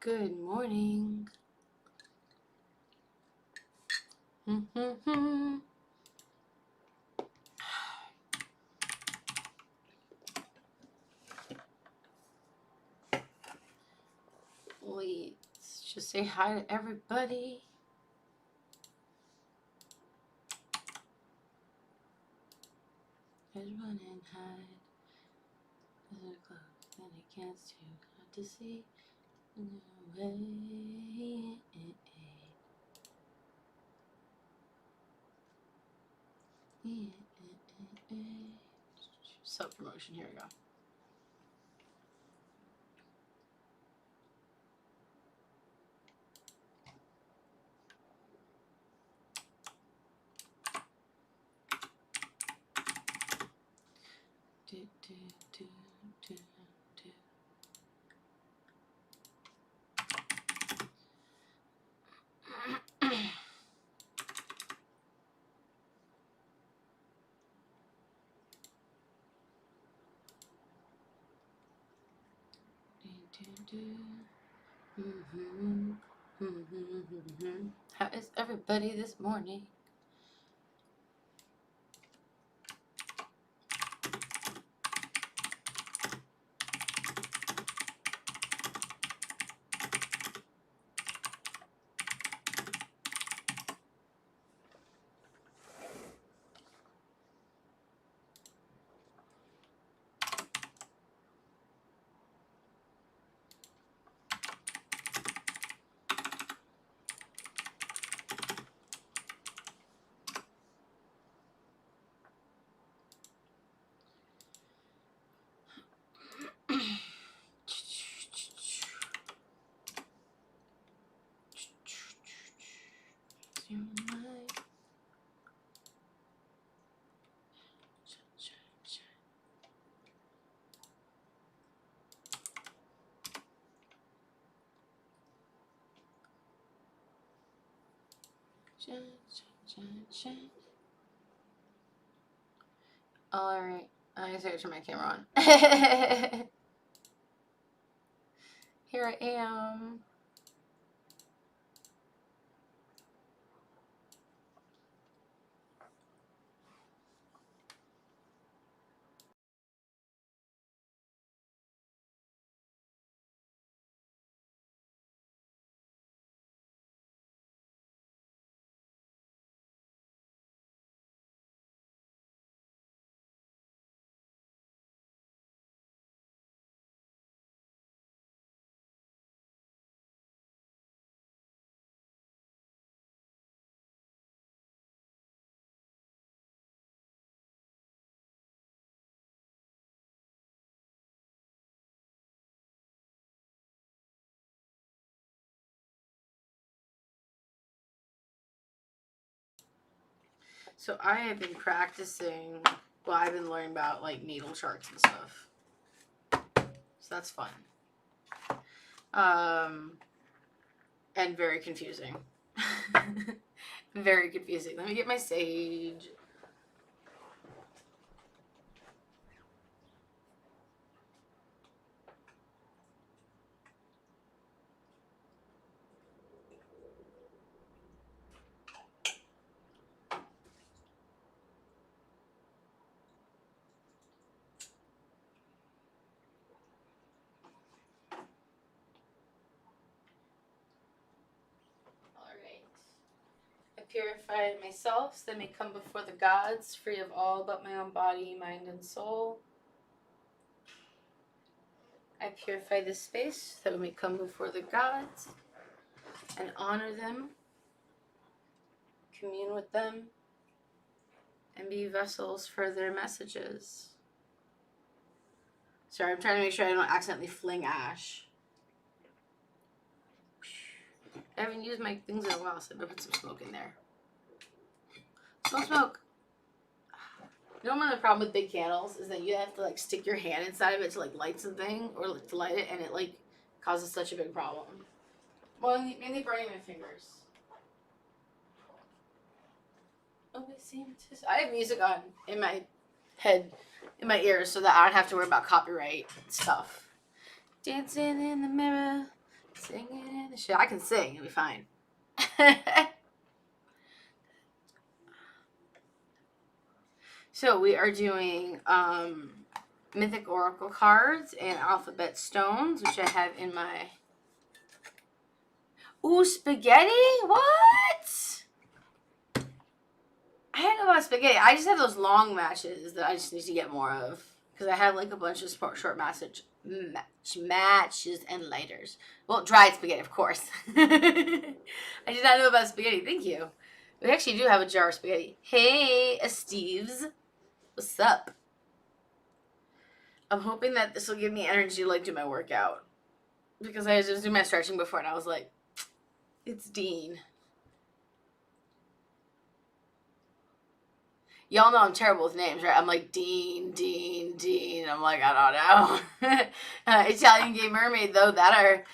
Good morning. Let's just say hi to everybody. There's run and hide. There's a cloak that I can't too hard to see. Self-promotion, here we go. How is everybody this morning? Alright, I guess I gotta turn my camera on. Here I am. So I have been practicing, well, I've been learning about like natal charts and stuff. So that's fun. And very confusing. Very confusing. Let me get my sage. Purify myself, so that I may come before the gods, free of all but my own body, mind, and soul. I purify this space, so that we may come before the gods and honor them, commune with them, and be vessels for their messages. Sorry, I'm trying to make sure I don't accidentally fling ash. I haven't used my things in a while, so I'm gonna put some smoke in there. Smoke! You know, one of the problem with big candles is that you have to like stick your hand inside of it to like light something or like, to light it, and it like causes such a big problem. Well, mainly burning my fingers. I have music on in my head, in my ears, so that I don't have to worry about copyright stuff. Dancing in the mirror, Singing in the shit. I can sing. It'll be fine. So we are doing mythic oracle cards and alphabet stones, which I have in my... Ooh, spaghetti? What? I didn't know about spaghetti. I just have those long matches that I just need to get more of. Because I have like a bunch of short matches and lighters. Well, dried spaghetti, of course. I did not know about spaghetti. Thank you. We actually do have a jar of spaghetti. Hey, Steve's. What's up? I'm hoping that this will give me energy to like do my workout. Because I was just doing my stretching before and I was like, it's Dean. Y'all know I'm terrible with names, right? I'm like, Dean. I'm like, I don't know. Italian Gay Mermaid, though, that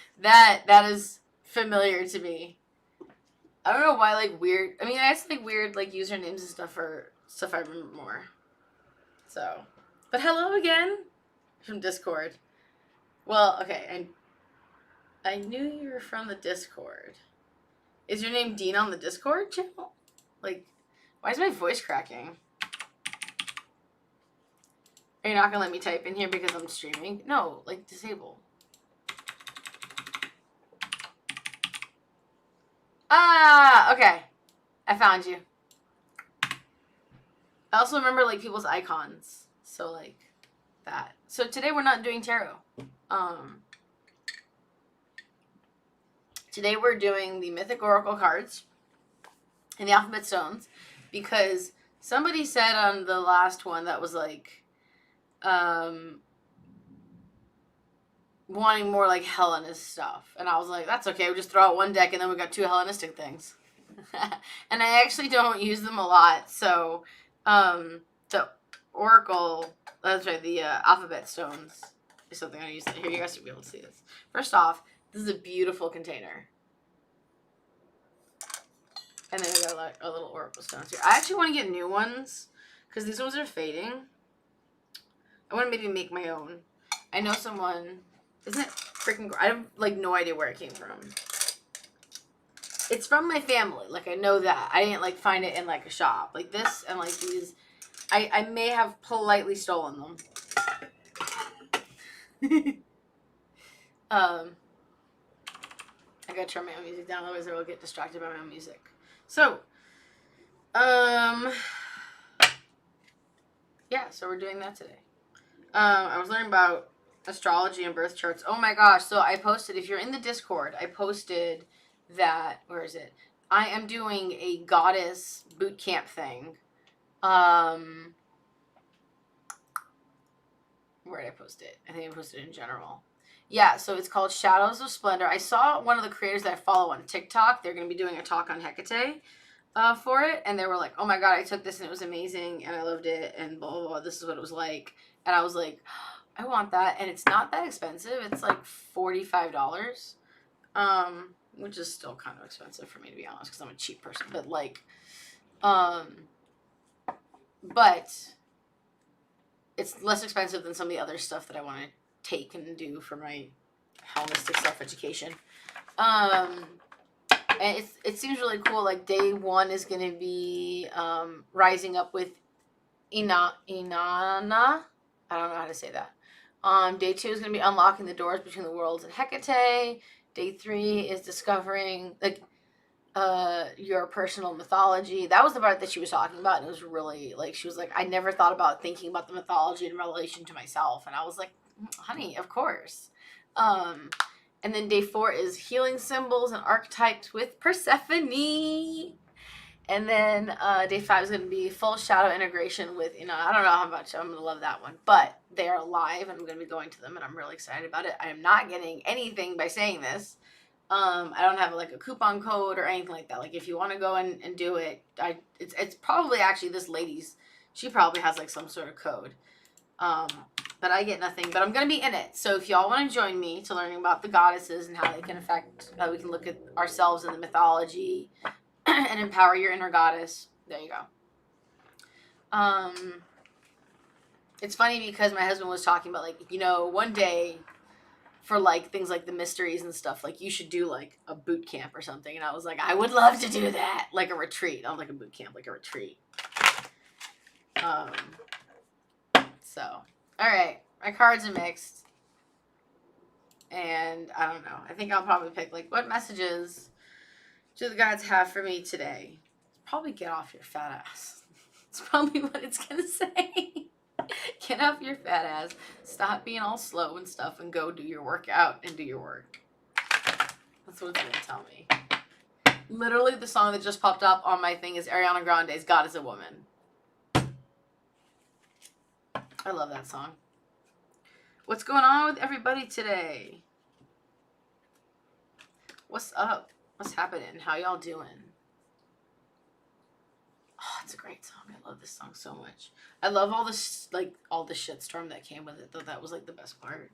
is familiar to me. I don't know why, like, weird. I mean, I just like weird, like, usernames and stuff for stuff I remember more. So, but hello again from Discord. Well, okay, I knew you were from the Discord. Is your name Dean on the Discord channel? Like, why is my voice cracking? Are you not gonna let me type in here because I'm streaming? No, like, disable. Ah, okay. I found you. I also remember, like, people's icons. So, like, that. So, today we're not doing tarot. Today we're doing the Mythic Oracle cards and the Alphabet Stones because somebody said on the last one that was, like, wanting more, like, Hellenist stuff. And I was like, that's okay. We'll just throw out one deck and then we got 2 Hellenistic things. And I actually don't use them a lot, so... the Oracle, that's right, the Alphabet Stones is something I use. Here, you guys should be able to see this. First off, this is a beautiful container. And then we got like a little Oracle Stones here. I actually want to get new ones, because these ones are fading. I want to maybe make my own. I know someone, isn't it freaking, I have like no idea where it came from. It's from my family. Like, I know that. I didn't, like, find it in, like, a shop. Like, this and, like, these. I may have politely stolen them. I gotta turn my own music down, otherwise I will get distracted by my own music. So, yeah, so we're doing that today. I was learning about astrology and birth charts. Oh, my gosh. So, I posted, if you're in the Discord, I posted... that, where is it? I am doing a goddess boot camp thing. Where did I post it? I think I posted it in general. Yeah, so it's called Shadows of Splendor. I saw one of the creators that I follow on TikTok. They're going to be doing a talk on Hecate for it. And they were like, oh my god, I took this and it was amazing and I loved it and blah, blah, blah. This is what it was like. And I was like, I want that. And it's not that expensive. It's like $45. Which is still kind of expensive for me, to be honest, because I'm a cheap person. But, like, but it's less expensive than some of the other stuff that I want to take and do for my Hellenistic self-education. And it seems really cool. Like, day 1 is going to be rising up with Inanna. I don't know how to say that. Day 2 is going to be unlocking the doors between the worlds and Hecate. Day 3 is discovering, like, your personal mythology. That was the part that she was talking about, and it was really, like, she was like, I never thought about thinking about the mythology in relation to myself. And I was like, honey, of course. And then day 4 is healing symbols and archetypes with Persephone. And then day 5 is going to be full shadow integration with, you know, I don't know how much I'm going to love that one. But they are live, and I'm going to be going to them, and I'm really excited about it. I am not getting anything by saying this. I don't have, like, a coupon code or anything like that. Like, if you want to go and do it, it's probably actually this lady's. She probably has, like, some sort of code. But I get nothing. But I'm going to be in it. So if y'all want to join me to learning about the goddesses and how they can affect, how we can look at ourselves in the mythology and empower your inner goddess, there you go. It's funny because my husband was talking about, like, you know, one day for like things like the mysteries and stuff. Like you should do like a boot camp or something. And I was like, I would love to do that, like a retreat. Not like a boot camp, like a retreat. So all right, my cards are mixed, and I don't know. I think I'll probably pick like, what messages do the gods have for me today? Probably get off your fat ass. It's probably what it's gonna say. Get off your fat ass. Stop being all slow and stuff and go do your workout and do your work. That's what it's gonna tell me. Literally, the song that just popped up on my thing is Ariana Grande's God is a Woman. I love that song. What's going on with everybody today? What's up? What's happening? How y'all doing? Oh, it's a great song. I love this song so much. I love all this, like, all the shitstorm that came with it, though. That was, like, the best part.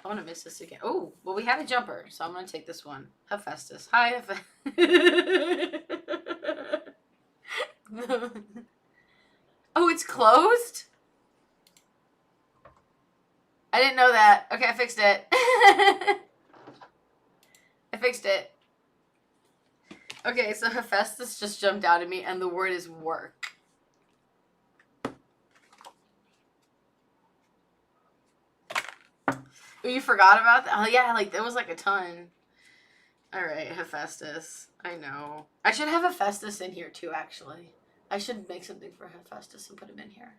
I want to miss this again. Oh, well, we had a jumper, so I'm going to take this one. Hephaestus. Hi, Hephaestus. Oh, it's closed? I didn't know that. Okay, I fixed it. I fixed it. Okay, so Hephaestus just jumped out at me, and the word is work. You forgot about that? Oh, yeah, like, there was, like, a ton. All right, Hephaestus. I know. I should have Hephaestus in here, too, actually. I should make something for Hephaestus and put him in here.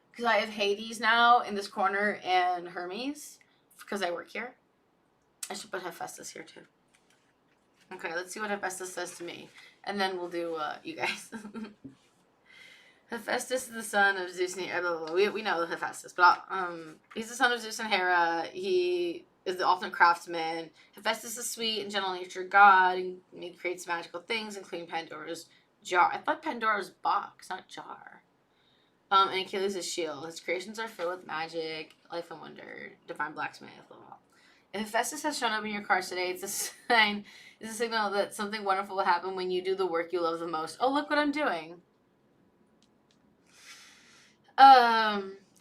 Because I have Hades now in this corner and Hermes, because I work here. I should put Hephaestus here, too. Okay, let's see what Hephaestus says to me. And then we'll do, you guys. Hephaestus is the son of Zeus and Hera. Blah, blah, blah. We know Hephaestus, but he's the son of Zeus and Hera. He is the ultimate craftsman. Hephaestus is a sweet and gentle-natured god, and he creates magical things, including Pandora's jar. I thought Pandora was box, not jar. And Achilles' is shield. His creations are filled with magic, life and wonder, divine blacksmith, blah, blah. If Hephaestus has shown up in your cards today, it's a sign, it's a signal that something wonderful will happen when you do the work you love the most. Oh, look what I'm doing.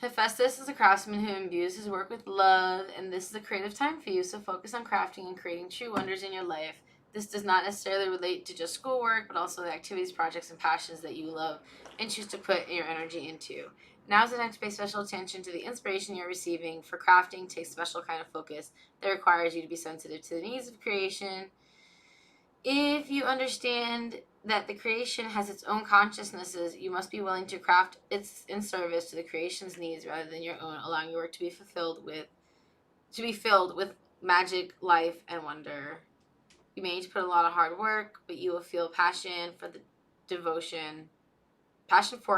Hephaestus is a craftsman who imbues his work with love, and this is a creative time for you, so focus on crafting and creating true wonders in your life. This does not necessarily relate to just schoolwork, but also the activities, projects, and passions that you love and choose to put your energy into. Now is the time to pay special attention to the inspiration you're receiving. For crafting, take special kind of focus that requires you to be sensitive to the needs of creation. If you understand that the creation has its own consciousnesses, you must be willing to craft its in service to the creation's needs rather than your own, allowing your work to be filled with magic, life, and wonder. You may need to put a lot of hard work, but you will feel passion for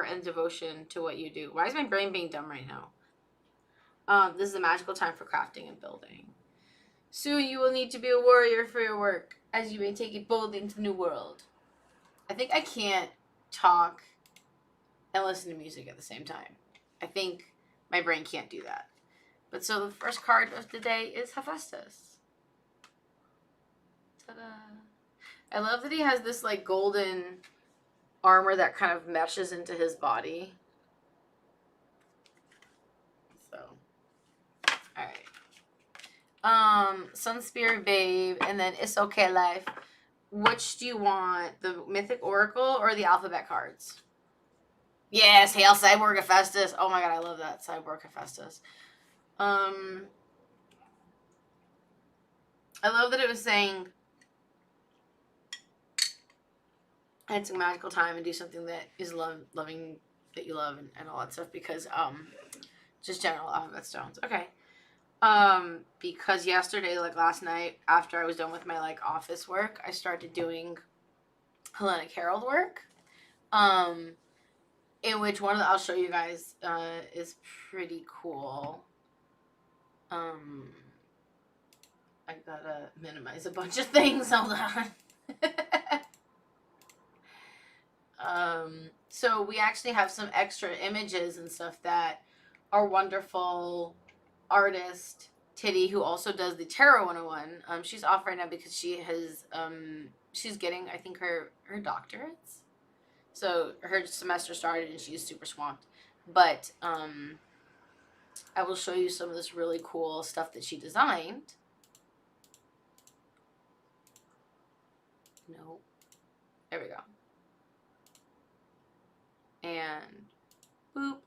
and devotion to what you do. Why is my brain being dumb right now? This is a magical time for crafting and building. Soon you will need to be a warrior for your work, as you may take it boldly into the new world. I think I can't talk and listen to music at the same time. I think my brain can't do that. But so the first card of the day is Hephaestus. Ta-da. I love that he has this like golden armor that kind of meshes into his body. So, alright. Sun Spirit Babe, and then It's Okay Life. Which do you want? The Mythic Oracle or the Alphabet cards? Yes, Hail Cyborg Hephaestus. Oh my god, I love that. Cyborg Hephaestus. I love that it was saying it's a magical time and do something that is loving that you love and all that stuff, because just general alphabet stones. Okay. Because yesterday, like last night, after I was done with my like office work, I started doing Hellenicherald work. In which one of the, I'll show you guys, is pretty cool. I gotta minimize a bunch of things. Hold on. So we actually have some extra images and stuff that our wonderful artist Titty, who also does the Tarot 101, she's off right now because she has she's getting, I think, her doctorates. So her semester started and she's super swamped. But I will show you some of this really cool stuff that she designed. No. There we go. And boop.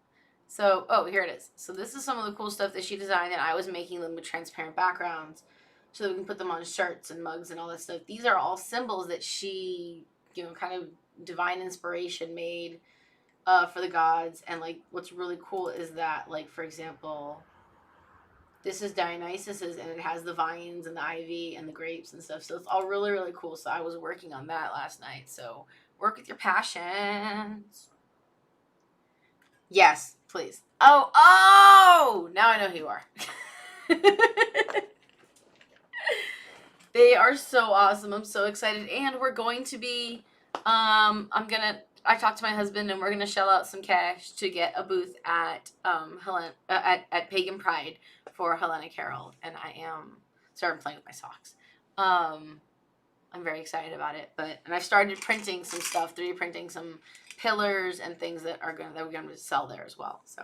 So, oh, here it is. So this is some of the cool stuff that she designed, and I was making them with transparent backgrounds so that we can put them on shirts and mugs and all that stuff. These are all symbols that she, you know, kind of divine inspiration made for the gods. And like, what's really cool is that, like, for example, this is Dionysus's, and it has the vines and the ivy and the grapes and stuff. So it's all really, really cool. So I was working on that last night. So work with your passions. Yes, please. Oh, now I know who you are. They are so awesome. I'm so excited. And we're going to be, I talked to my husband, and we're going to shell out some cash to get a booth at at Pagan Pride for Hellenicherald. And I am, sorry, I'm playing with my socks. I'm very excited about it. And I've started printing some stuff, 3D printing some pillars and things that we're going to sell there as well. So,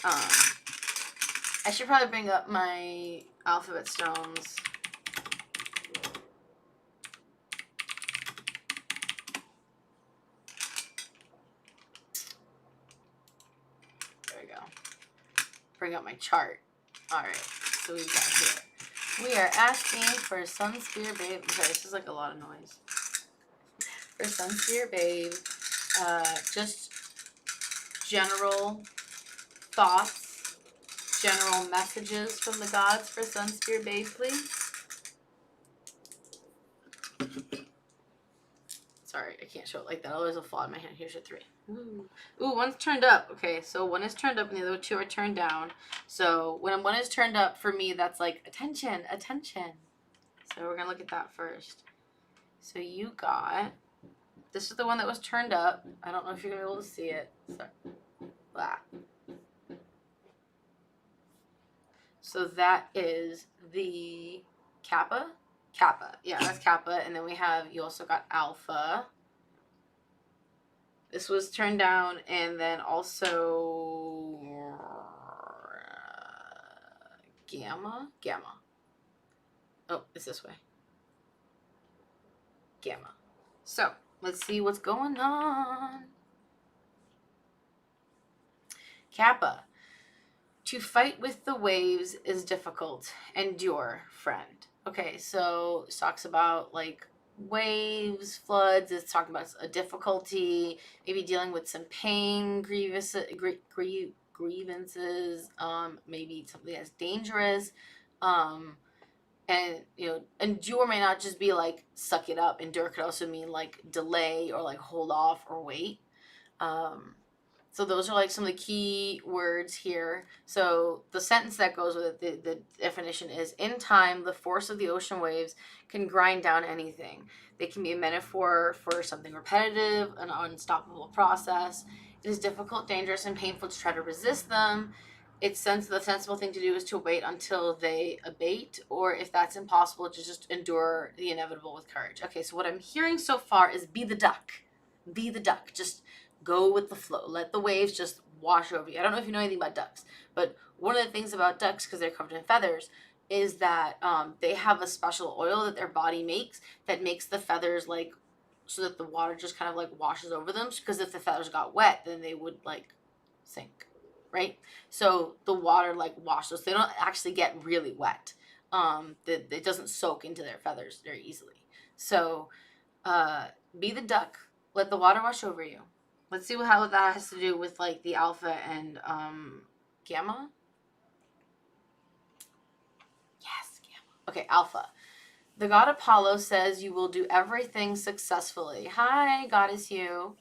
I should probably bring up my alphabet stones. Bring up my chart. Alright, so we've got here. We are asking for Sun Spear Babe. I'm sorry, this is like a lot of noise. For Sun Spear Babe, just general thoughts, general messages from the gods for Sun Spear Babe, please. Sorry, I can't show it like that. Otherwise it'll fall in my hand. Here's your 3. Ooh, one's turned up. Okay, so one is turned up and the other 2 are turned down. So when one is turned up, for me, that's like, attention, attention. So we're going to look at that first. So you got, this is the one that was turned up. I don't know if you're going to be able to see it. Sorry. Blah. So that is the Kappa. Kappa. Yeah, that's Kappa. And then we have, you also got Alpha. This was turned down, and then also Gamma. Gamma. Oh, it's this way. Gamma. So, let's see what's going on. Kappa. To fight with the waves is difficult. Endure, friend. Okay, so it talks about, like, waves, floods. It's talking about a difficulty, maybe dealing with some pain, grievances, maybe something that's dangerous. And, you know, endure may not just be like suck it up. Endure could also mean like delay or like hold off or wait. So those are like some of the key words here. So the sentence that goes with it, the definition is, in time, the force of the ocean waves can grind down anything. They can be a metaphor for something repetitive, an unstoppable process. It is difficult, dangerous, and painful to try to resist them. The sensible thing to do is to wait until they abate, or if that's impossible, to just endure the inevitable with courage. Okay, so what I'm hearing so far is be the duck. Be the duck. Just go with the flow. Let the waves just wash over you. I don't know if you know anything about ducks, but one of the things about ducks, because they're covered in feathers, is that they have a special oil that their body makes that makes the feathers like, so that the water just kind of like washes over them. Because if the feathers got wet, then they would like sink, right? So the water like washes, so they don't actually get really wet. It doesn't soak into their feathers very easily. So be the duck. Let the water wash over you. Let's see how that has to do with like the alpha and gamma. Yes, gamma. Okay, alpha. The god Apollo says you will do everything successfully. Hi, goddess you.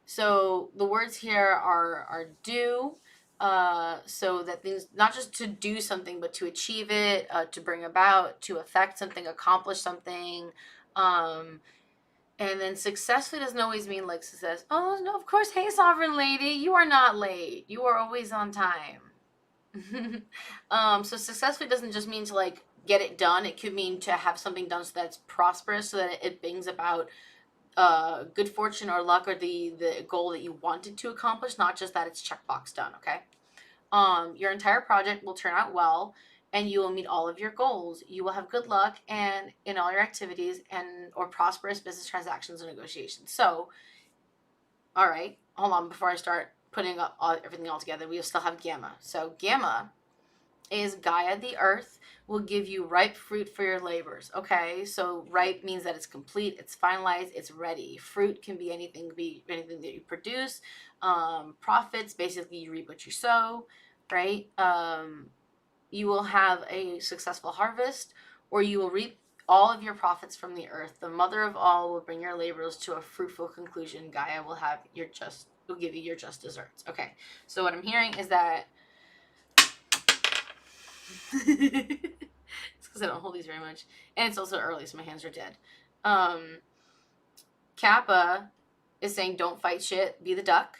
So the words here are do. So that things, not just to do something, but to achieve it, to bring about, to affect something, accomplish something. And then successfully doesn't always mean like success. Oh, no, of course. Hey, sovereign lady, you are not late. You are always on time. So successfully doesn't just mean to like get it done. It could mean to have something done so that it's prosperous, so that it brings about good fortune or luck or the goal that you wanted to accomplish, not just that it's checkbox done, okay? Your entire project will turn out well, and you will meet all of your goals. You will have good luck and in all your activities and or prosperous business transactions and negotiations. So, all right, hold on before I start putting up everything all together. We still have Gamma. So Gamma is Gaia, the earth, will give you ripe fruit for your labors. Okay, so ripe means that it's complete, it's finalized, it's ready. Fruit can be anything that you produce. Profits, basically you reap what you sow, right? You will have a successful harvest, or you will reap all of your profits from the earth. The mother of all will bring your labors to a fruitful conclusion. Gaia will give you your just desserts. Okay, so what I'm hearing is that it's because I don't hold these very much, and it's also early, so my hands are dead. Kappa is saying don't fight shit, be the duck.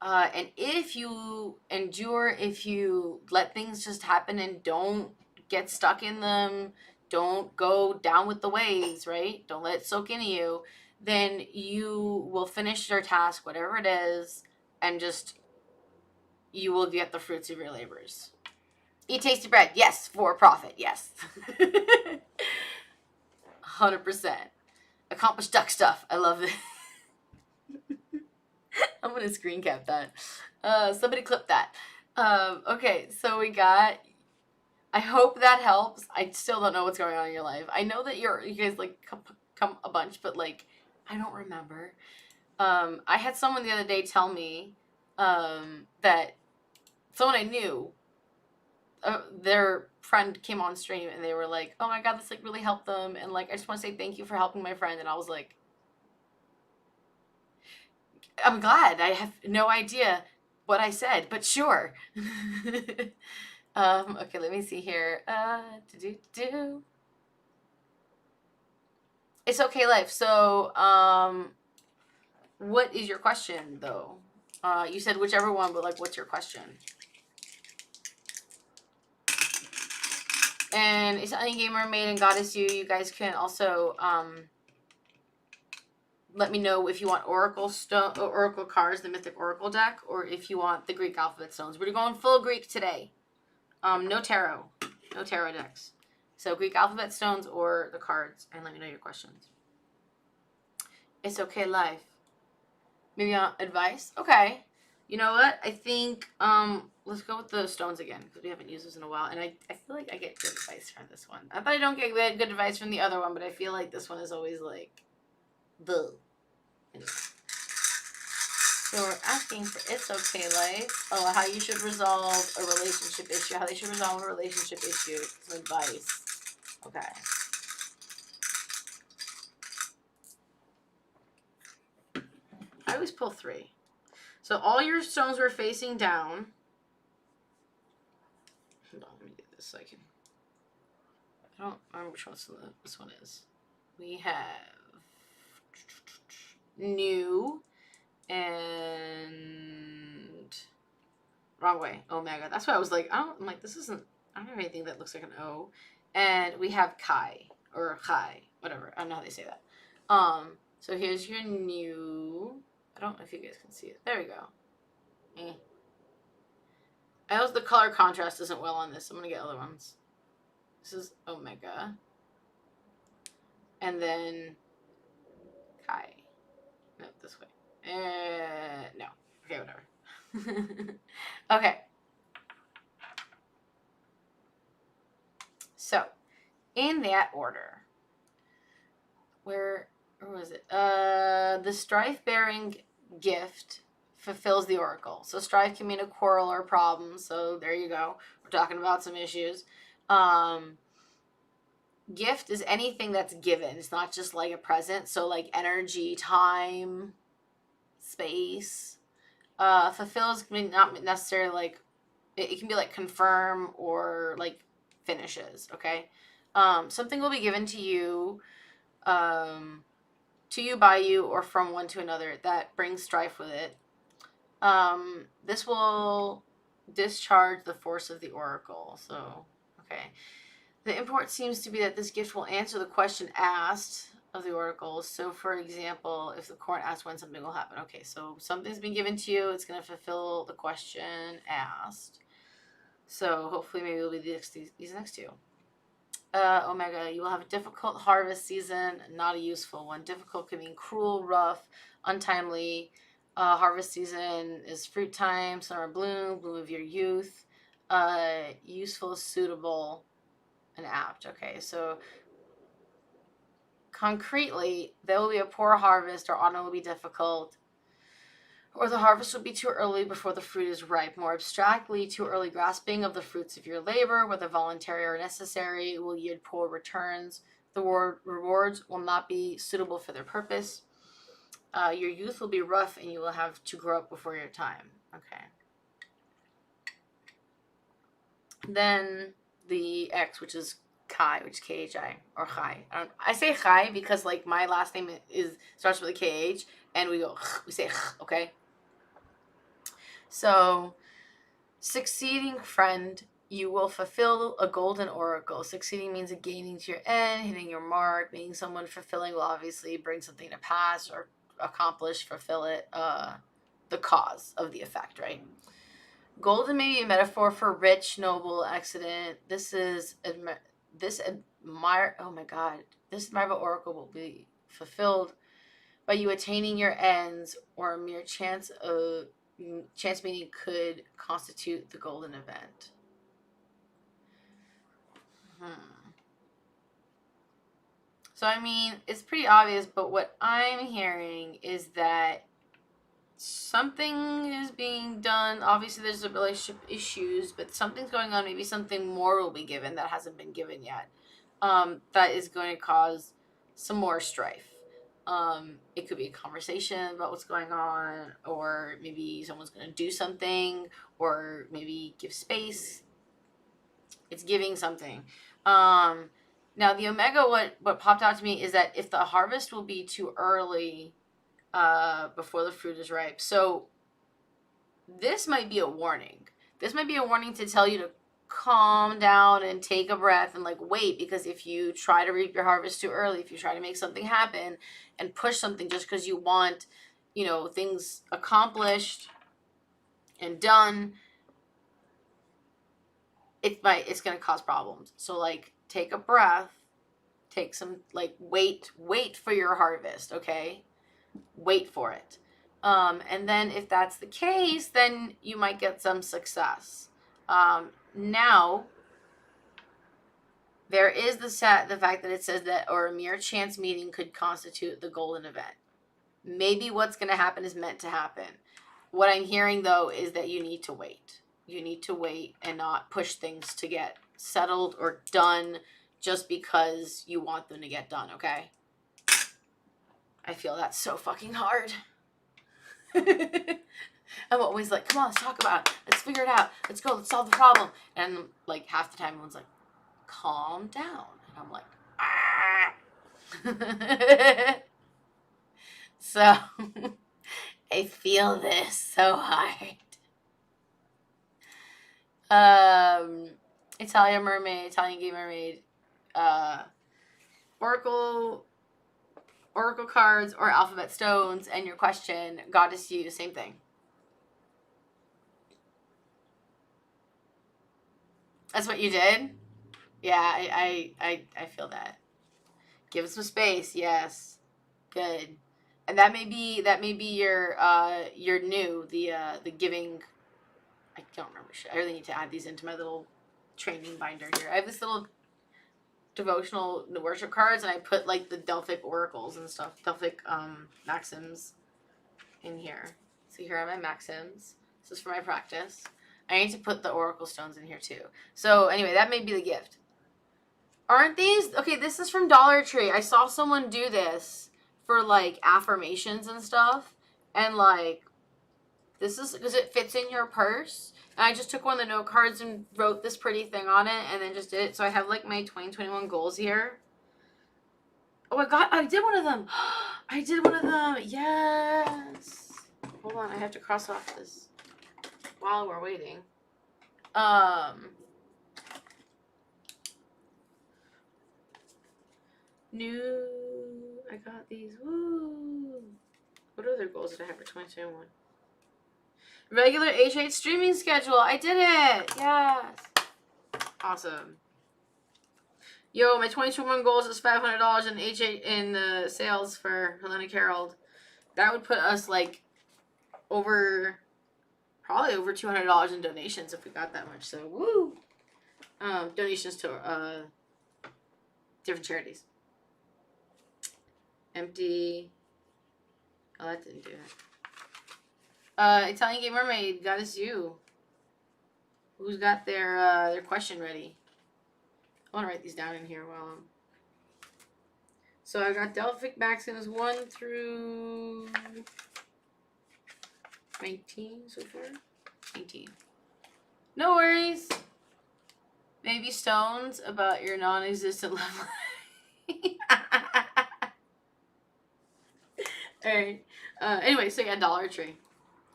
And if you endure, if you let things just happen and don't get stuck in them, don't go down with the waves, right? Don't let it soak into you, then you will finish your task, whatever it is, and just you will get the fruits of your labors. Eat tasty bread. Yes. For profit. Yes. 100%. Accomplish duck stuff. I love it. I'm going to screen cap that. Somebody clip that. Okay. So we got, I hope that helps. I still don't know what's going on in your life. I know that you guys like come a bunch, but like, I don't remember. I had someone the other day tell me, that someone I knew, their friend came on stream and they were like, oh my god, this like really helped them, and like I just want to say thank you for helping my friend. And I was like, I'm glad. I have no idea what I said, but sure. Okay, let me see here. It's okay, life. So what is your question though? You said whichever one, but like what's your question? And it's Gamer, Maid, and Goddess you guys can also let me know if you want Oracle cards, the Mythic Oracle deck, or if you want the Greek alphabet stones. We're going full Greek today. No tarot decks. So Greek alphabet stones or the cards, and let me know your questions. It's okay, life. Maybe advice? Okay. You know what? I think let's go with the stones again because we haven't used this in a while, and I feel like I get good advice from this one. I thought I don't get good advice from the other one, but I feel like this one is always like the. So we're asking for it's okay, life. Oh, how you should resolve a relationship issue. How they should resolve a relationship issue. Some advice. Okay. I always pull 3. So all your stones were facing down. Hold on, let me get this so I can. I don't remember which one this one is. We have new and wrong way, Omega. That's why I was like, I'm like, this isn't, I don't have anything that looks like an O. And we have Kai or Kai, whatever. I don't know how they say that. So here's your new. I don't know if you guys can see it. There we go. I know the color contrast isn't well on this. I'm gonna get other ones. This is Omega. And then Kai. No, this way. No. Okay, whatever. Okay. So, in that order, where was it? The strife-bearing gift fulfills the oracle. So strife can mean a quarrel or a problem. So there you go. We're talking about some issues. Gift is anything that's given. It's not just like a present. So like energy, time, space. Fulfills can not necessarily like, it can be like confirm or like finishes. Okay. Something will be given to you, by you, or from one to another that brings strife with it. This will discharge the force of the oracle. So, okay. The import seems to be that this gift will answer the question asked. of the oracles. So, for example, if the court asks when something will happen, okay, so something's been given to you, it's going to fulfill the question asked. So, hopefully, maybe it'll be these next two. Omega, you will have a difficult harvest season, not a useful one. Difficult could mean cruel, rough, untimely. Harvest season is fruit time, summer bloom, bloom of your youth. Useful, suitable, and apt. Okay, so concretely, there will be a poor harvest, or autumn will be difficult, or the harvest will be too early before the fruit is ripe. More abstractly, too early grasping of the fruits of your labor, whether voluntary or necessary, will yield poor returns. The rewards will not be suitable for their purpose. Your youth will be rough, and you will have to grow up before your time. Okay. Then the X, which is Kai, which is K-H-I, or Chai. I say Chai because, like, my last name starts with a K-H, and we say okay? So, succeeding friend, you will fulfill a golden oracle. Succeeding means a gaining to your end, hitting your mark, being someone fulfilling will obviously bring something to pass or accomplish, fulfill it, the cause of the effect, right? Golden may be a metaphor for rich, noble, excellent. This admirable oracle will be fulfilled by you attaining your ends, or a mere chance meeting could constitute the golden event. So, I mean, it's pretty obvious, but what I'm hearing is that something is being done. Obviously, there's a relationship issues, but something's going on. Maybe something more will be given that hasn't been given yet. That is going to cause some more strife. It could be a conversation about what's going on, or maybe someone's going to do something, or maybe give space. It's giving something. Now, the Omega, what popped out to me is that if the harvest will be too early, before the fruit is ripe. So this might be a warning. This might be a warning to tell you to calm down and take a breath and, like, wait, because if you try to reap your harvest too early, if you try to make something happen and push something just because you want, things accomplished and done, it's going to cause problems. So, like, take a breath, take some, like, wait for your harvest, okay? Wait for it. And then if that's the case, then you might get some success. Now, there is the fact that it says that, or a mere chance meeting could constitute the golden event. Maybe what's going to happen is meant to happen. What I'm hearing, though, is that you need to wait. You need to wait and not push things to get settled or done just because you want them to get done, okay? I feel that's so fucking hard. I'm always like, come on, let's talk about it. Let's figure it out. Let's go. Let's solve the problem. And, like, half the time, everyone's like, calm down. And I'm like, ah. So, I feel this so hard. Italian gay mermaid, oracle cards, or alphabet stones, and your question, goddess you, same thing. That's what you did? Yeah, I feel that. Give some space, yes. Good. And that may be your new, the giving. I don't remember shit. I really need to add these into my little training binder here. I have this little devotional worship cards, and I put, like, the Delphic oracles and stuff, Delphic maxims in here. So here are my maxims. This is for my practice. I need to put the oracle stones in here too. So anyway, that may be the gift. Aren't these okay? This is from Dollar Tree. I saw someone do this for, like, affirmations and stuff, and, like, this is because it fits in your purse. And I just took one of the note cards and wrote this pretty thing on it, and then just did it. So I have, like, my 2021 goals here. Oh my god, I did one of them. I did one of them. Yes. Hold on, I have to cross off this while we're waiting. New. I got these. Woo! What other goals did I have for 2021? Regular H8 streaming schedule. I did it. Yes. Awesome. Yo, my 2021 goals is $500 in H8 in sales for Hellenicherald. That would put us like probably over $200 in donations if we got that much. So woo. Donations to different charities. Empty. Oh, that didn't do it. Italian Game Mermaid, Goddess You. Who's got their question ready? I want to write these down in here while I'm... So I got Delphic Maxims 1 through 19 so far. 18. No worries. Maybe stones about your non-existent level. Alright. Anyway, so yeah, Dollar Tree.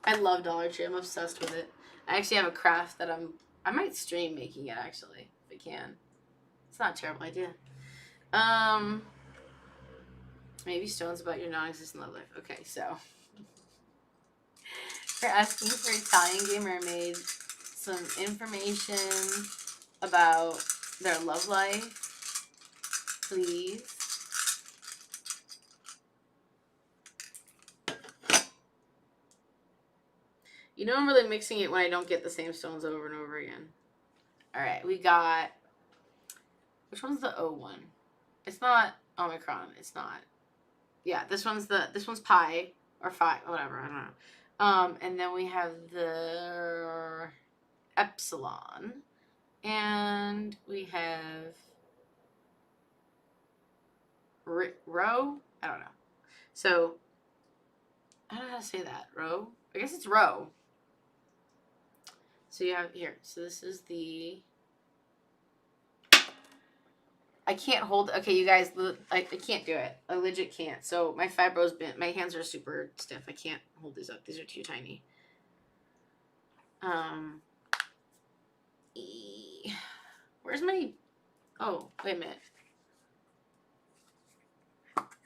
I love Dollar Tree. I'm obsessed with it. I actually have a craft that I might stream making it actually, if I can. It's not a terrible idea. Maybe stones about your non-existent love life. Okay, so we're asking for Italian Gay Mermaid some information about their love life, please. You know I'm really mixing it when I don't get the same stones over and over again. Alright, we got... Which one's the O one? It's not Omicron. It's not. Yeah, this one's Pi or Phi, whatever. I don't know. And then we have the Epsilon, and we have Rho. I don't know. So I don't know how to say that. Rho. I guess it's Rho. So you have here. So this is the. I can't hold. Okay, you guys, I can't do it. I legit can't. So my fibro's been. My hands are super stiff. I can't hold these up. These are too tiny. Where's my? Oh, wait a minute.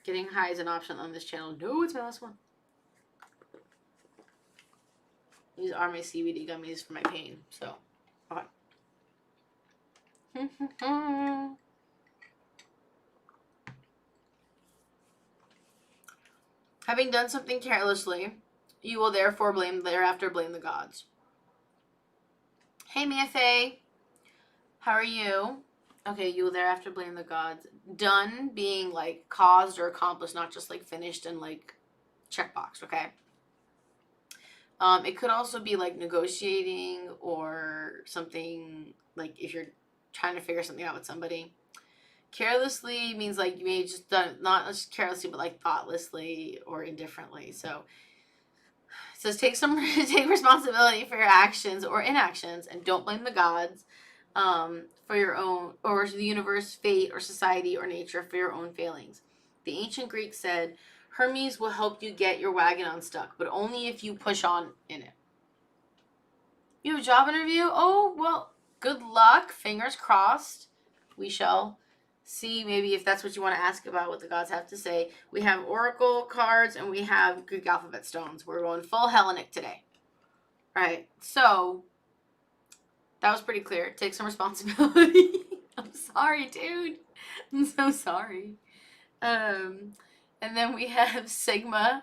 Getting high is an option on this channel. No, it's my last one. These are my CBD gummies for my pain. So, okay. Having done something carelessly, you will thereafter blame the gods. Hey, Mia Faye. How are you? Okay, you will thereafter blame the gods. Done being like caused or accomplished, not just like finished and like checkboxed, okay? It could also be like negotiating or something like if you're trying to figure something out with somebody. Carelessly means like you may just done, not just carelessly, but like thoughtlessly or indifferently. So it says take responsibility for your actions or inactions and don't blame the gods for your own, or the universe, fate, or society, or nature for your own failings. The ancient Greeks said, Hermes will help you get your wagon unstuck, but only if you push on in it. You have a job interview? Oh, well, good luck. Fingers crossed. We shall see maybe if that's what you want to ask about what the gods have to say. We have oracle cards and we have Greek alphabet stones. We're going full Hellenic today. All right, so that was pretty clear. Take some responsibility. I'm sorry, dude. I'm so sorry. And then we have Sigma,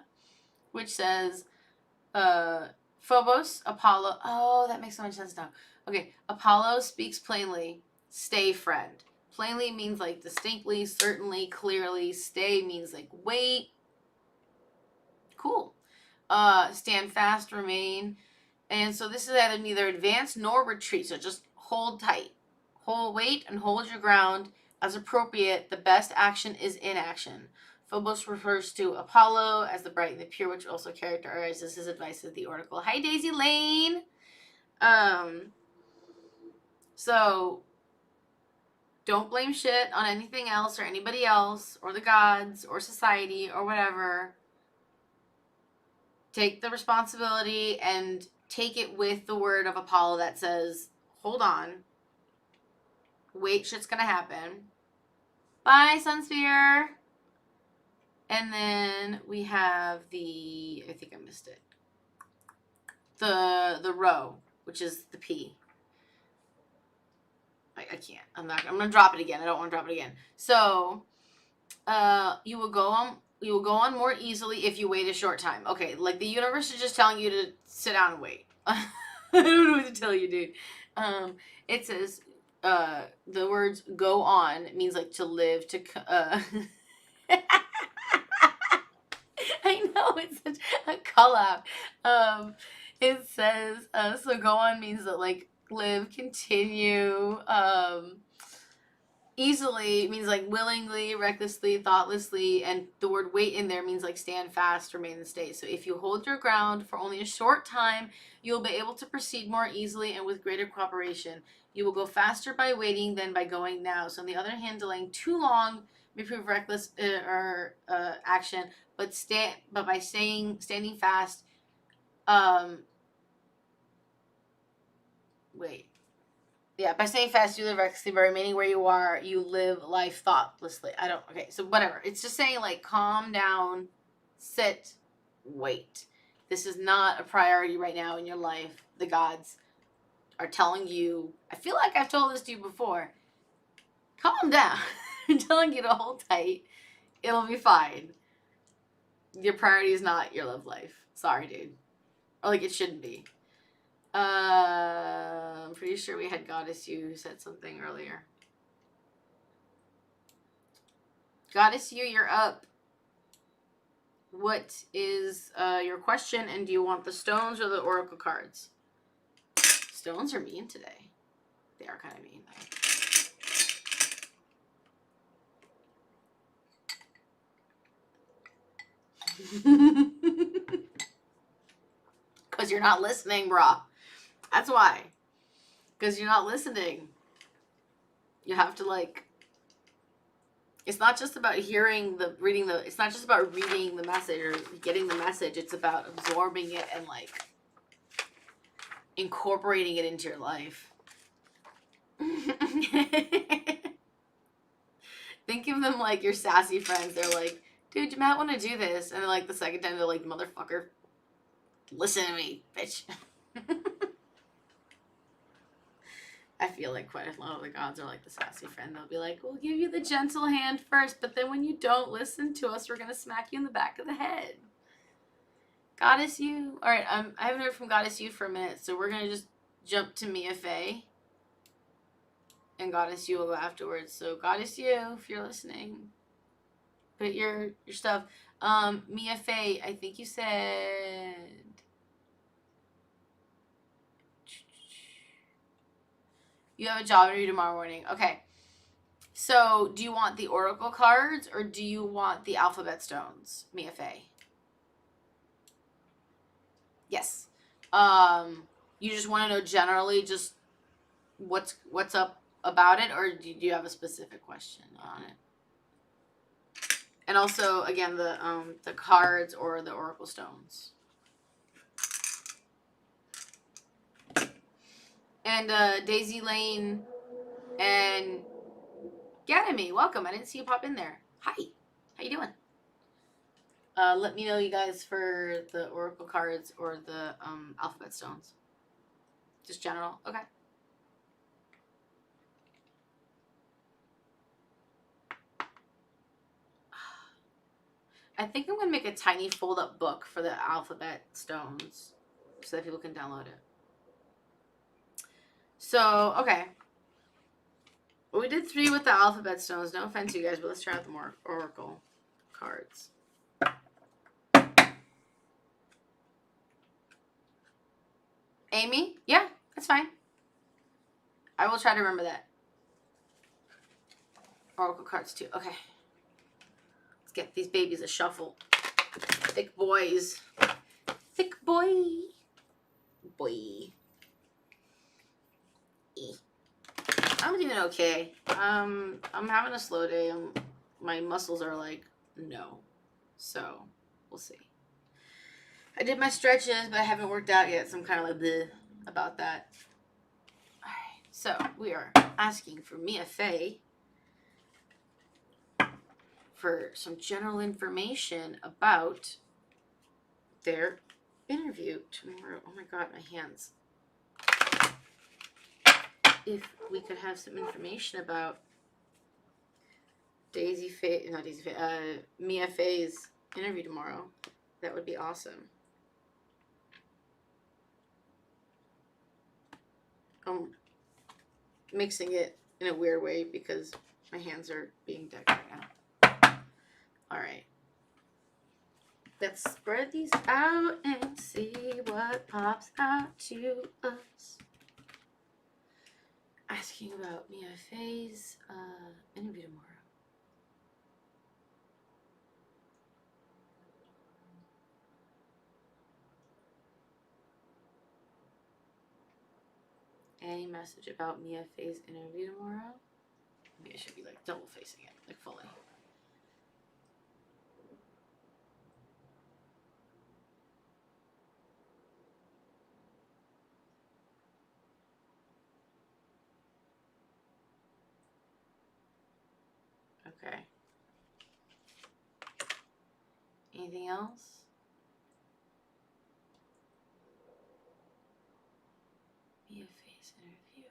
which says Phobos, Apollo. Oh, that makes so much sense now. Okay, Apollo speaks plainly. Stay, friend. Plainly means like distinctly, certainly, clearly. Stay means like wait. Cool. Stand fast, remain. And so this is either neither advance nor retreat. So just hold tight. Wait and hold your ground. As appropriate, the best action is inaction. Phobos refers to Apollo as the bright and the pure, which also characterizes his advice of the oracle. Hi, Daisy Lane. So don't blame shit on anything else or anybody else or the gods or society or whatever. Take the responsibility and take it with the word of Apollo that says, hold on. Wait, shit's gonna happen. Bye, Sunsphere. And then we have the, I think I missed it. The row, which is the P. I can't. I'm going to drop it again. I don't want to drop it again. So, you will go on more easily if you wait a short time. Okay, like the universe is just telling you to sit down and wait. I don't know what to tell you, dude. It says, the words go on means like to live, to, I know, it's such a collab. It says, so go on means that like live, continue, easily means like willingly, recklessly, thoughtlessly, and the word wait in there means like stand fast, remain and stay. So if you hold your ground for only a short time, you'll be able to proceed more easily and with greater cooperation. You will go faster by waiting than by going now. So on the other hand, delaying too long may prove reckless action, but by standing fast, by staying fast, you live recklessly. By remaining where you are, you live life thoughtlessly. Okay, so whatever. It's just saying, like, calm down, sit, wait. This is not a priority right now in your life. The gods are telling you, I feel like I've told this to you before, calm down. They're telling you to hold tight. It'll be fine. Your priority is not your love life. Sorry, dude. Or, like, it shouldn't be. I'm pretty sure we had Goddess You who said something earlier. Goddess You, you're up. What is your question, and do you want the stones or the oracle cards? Stones are mean today. They are kind of mean, though. Because you're not listening, brah. That's why. Because you're not listening. You have to, like, it's not just about it's not just about reading the message or getting the message. It's about absorbing it and, like, incorporating it into your life. Think of them like your sassy friends. They're like, dude, you might want to do this. And then, like, the second time, they're like, motherfucker, listen to me, bitch. I feel like quite a lot of the gods are like the sassy friend. They'll be like, we'll give you the gentle hand first, but then when you don't listen to us, we're going to smack you in the back of the head. Goddess You. All right, I haven't heard from Goddess You for a minute, so we're going to just jump to Mia Faye. And Goddess You will go afterwards. So Goddess You, if you're listening, put your stuff. Mia Faye, I think you said... You have a job interview tomorrow morning. Okay. So, do you want the oracle cards or do you want the alphabet stones, Mia Faye? Yes. You just want to know generally just what's up about it, or do you have a specific question on it? And also, again, the cards or the oracle stones. And Daisy Lane and Ganemy, welcome. I didn't see you pop in there. Hi, how you doing? Let me know, you guys, for the oracle cards or the alphabet stones. Just general, okay. I think I'm gonna make a tiny fold-up book for the alphabet stones so that people can download it. So, okay. Well, we did 3 with the alphabet stones. No offense, you guys, but let's try out the more oracle cards. Amy? Yeah, that's fine. I will try to remember that. Oracle cards, too. Okay. Let's get these babies a shuffle. Thick boys. Thick boy. Boy. I'm doing okay. I'm having a slow day. My muscles are like, no. So, we'll see. I did my stretches, but I haven't worked out yet, so I'm kind of like bleh about that. Alright, so we are asking for Mia Faye for some general information about their interview tomorrow. Oh my god, my hands. If we could have some information about Mia Faye's interview tomorrow, that would be awesome. I'm mixing it in a weird way because my hands are being decked right now. Alright. Let's spread these out and see what pops out to us. Asking about Mia Faye's interview tomorrow. Any message about Mia Faye's interview tomorrow? Maybe I should be like double facing it, like fully. Okay. Anything else? Mia Faye's interview.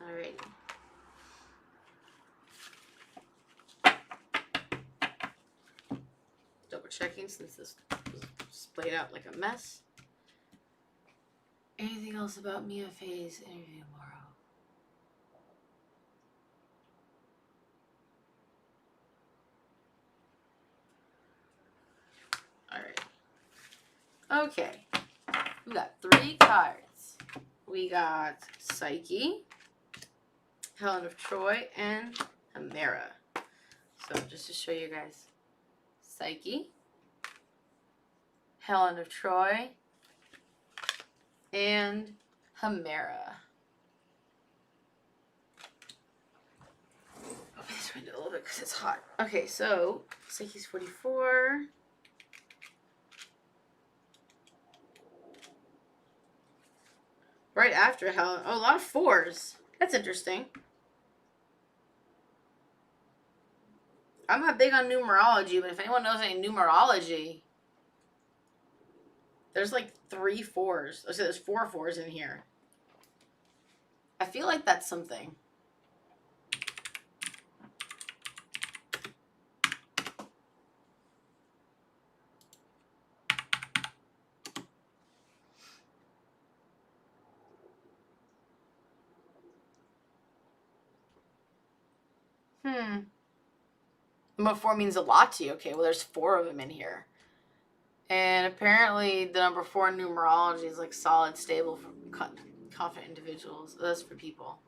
Alrighty. Double checking since this was splayed out like a mess. Anything else about Mia Faye's interview tomorrow? Alright. Okay. We got 3 cards. We got Psyche, Helen of Troy, and Hemera. So just to show you guys. Psyche, Helen of Troy, and Hemera. Open this window a little bit because it's hot. Okay, so Psyche's 44. Right after Helen. Oh, a lot of 4s. That's interesting. I'm not big on numerology, but if anyone knows any numerology, there's like 3 4s. So there's 4 4s in here. I feel like that's something. Number 4 means a lot to you. Okay, well, there's 4 of them in here. And apparently the number 4 in numerology is like solid, stable for confident individuals. That's for people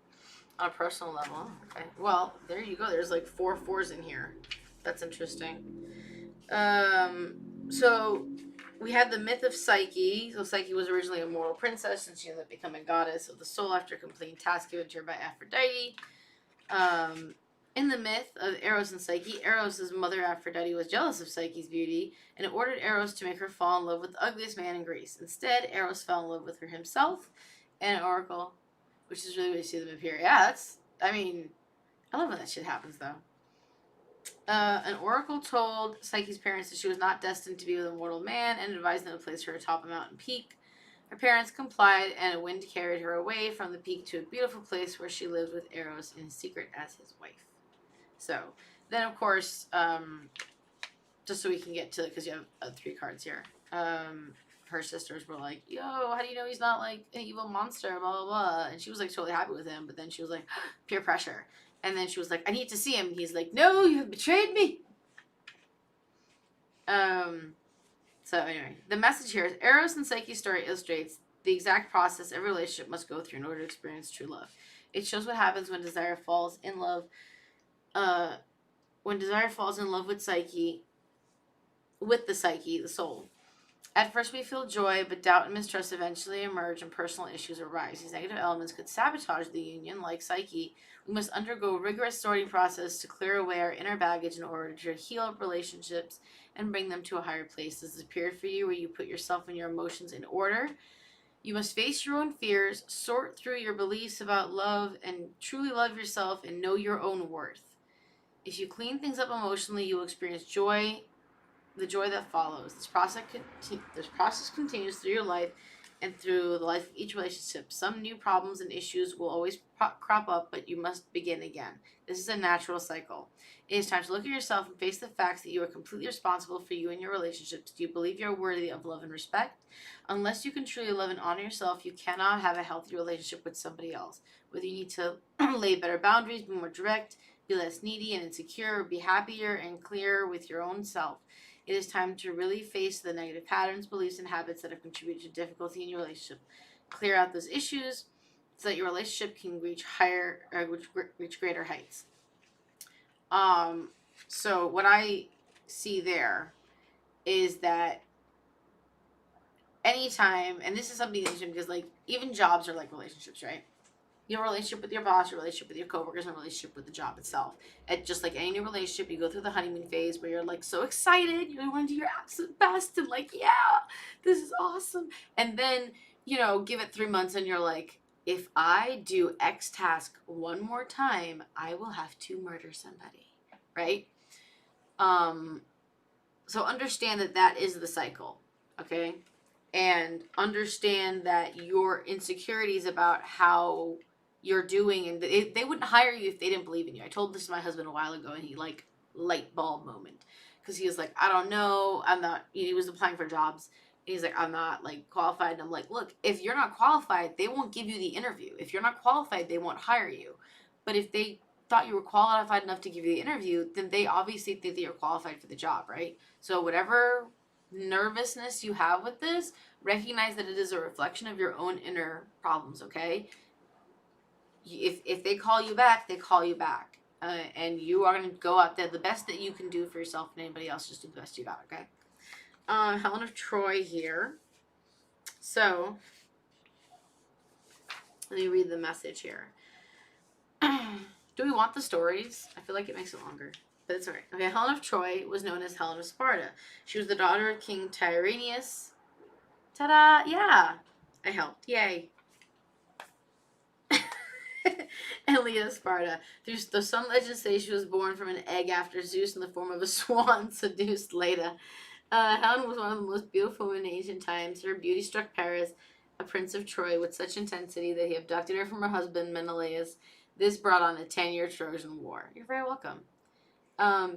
on a personal level. Okay, well, there you go. There's like 4 4s in here. That's interesting. So we had the myth of Psyche. So Psyche was originally a mortal princess, and she ended up becoming goddess of the soul after completing tasks given to her by Aphrodite. In the myth of Eros and Psyche, Eros' mother Aphrodite was jealous of Psyche's beauty and ordered Eros to make her fall in love with the ugliest man in Greece. Instead, Eros fell in love with her himself and an oracle, which is really what you see them appear. Yeah, that's, I mean, I love when that shit happens, though. An oracle told Psyche's parents that she was not destined to be with a mortal man and advised them to place her atop a mountain peak. Her parents complied, and a wind carried her away from the peak to a beautiful place where she lived with Eros in secret as his wife. So, then of course, just so we can get to it, because you have 3 cards here, her sisters were like, yo, how do you know he's not like an evil monster, blah, blah, blah. And she was like totally happy with him, but then she was like, peer pressure. And then she was like, I need to see him. And he's like, no, you have betrayed me. So anyway, the message here is Eros and Psyche's story illustrates the exact process every relationship must go through in order to experience true love. It shows what happens when desire falls in love with Psyche, the soul. At first we feel joy, but doubt and mistrust eventually emerge and personal issues arise. These negative elements could sabotage the union. Like Psyche, we must undergo a rigorous sorting process to clear away our inner baggage in order to heal up relationships and bring them to a higher place. This is a period for you where you put yourself and your emotions in order You must face your own fears, sort through your beliefs about love, and truly love yourself and know your own worth. If you clean things up emotionally, you will experience joy, the joy that follows. This process continues through your life and through the life of each relationship. Some new problems and issues will always crop up, but you must begin again. This is a natural cycle. It is time to look at yourself and face the facts that you are completely responsible for you and your relationships. Do you believe you are worthy of love and respect? Unless you can truly love and honor yourself, you cannot have a healthy relationship with somebody else. Whether you need to lay better boundaries, be more direct, be less needy and insecure, or be happier and clearer with your own self. It is time to really face the negative patterns, beliefs, and habits that have contributed to difficulty in your relationship. Clear out those issues so that your relationship can reach reach greater heights. So what I see there is that anytime, and this is something that because like even jobs are like relationships, right? Your relationship with your boss, your relationship with your coworkers, and relationship with the job itself. And just like any new relationship, you go through the honeymoon phase where you're like so excited, you want to do your absolute best, and like, yeah, this is awesome. And then, give it 3 months and you're like, if I do X task one more time, I will have to murder somebody, right? So understand that is the cycle, okay? And understand that your insecurities about how you're doing, and they wouldn't hire you if they didn't believe in you. I told this to my husband a while ago, and he like light bulb moment, because he was like, I don't know, I'm not. He was applying for jobs, and he's like, I'm not like qualified. And I'm like, look, if you're not qualified, they won't give you the interview. If you're not qualified, they won't hire you. But if they thought you were qualified enough to give you the interview, then they obviously think that you're qualified for the job, right? So whatever nervousness you have with this, recognize that it is a reflection of your own inner problems, okay? If they call you back, they call you back. And you are going to go out there, the best that you can do for yourself and anybody else, just do the best you got, okay? Helen of Troy here. So, let me read the message here. Do we want the stories? I feel like it makes it longer, but it's alright. Okay, Helen of Troy was known as Helen of Sparta. She was the daughter of King Tyrrhenus. Ta-da! Yeah! I helped. Yay! And Leah of Sparta. Some legends say she was born from an egg after Zeus in the form of a swan seduced Leda. Helen was one of the most beautiful women in ancient times. Her beauty struck Paris, a prince of Troy, with such intensity that he abducted her from her husband Menelaus. This brought on a 10-year Trojan War. You're very welcome.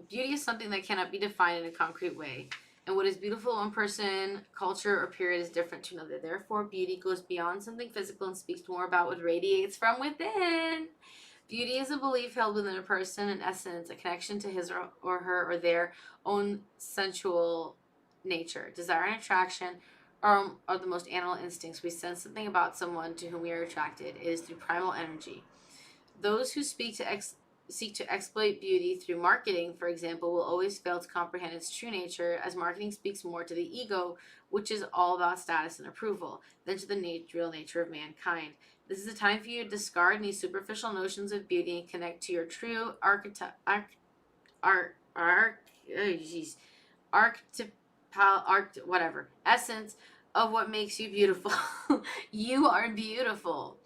Beauty is something that cannot be defined in a concrete way. And what is beautiful in one person, culture, or period is different to another. Therefore, beauty goes beyond something physical and speaks more about what radiates from within. Beauty is a belief held within a person, in essence, a connection to his or her or their own sensual nature. Desire and attraction are the most animal instincts. We sense something about someone to whom we are attracted. It is through primal energy. Those who seek to exploit beauty through marketing, for example, will always fail to comprehend its true nature, as marketing speaks more to the ego, which is all about status and approval, than to the real nature of mankind. This is a time for you to discard these superficial notions of beauty and connect to your true essence of what makes you beautiful. You are beautiful.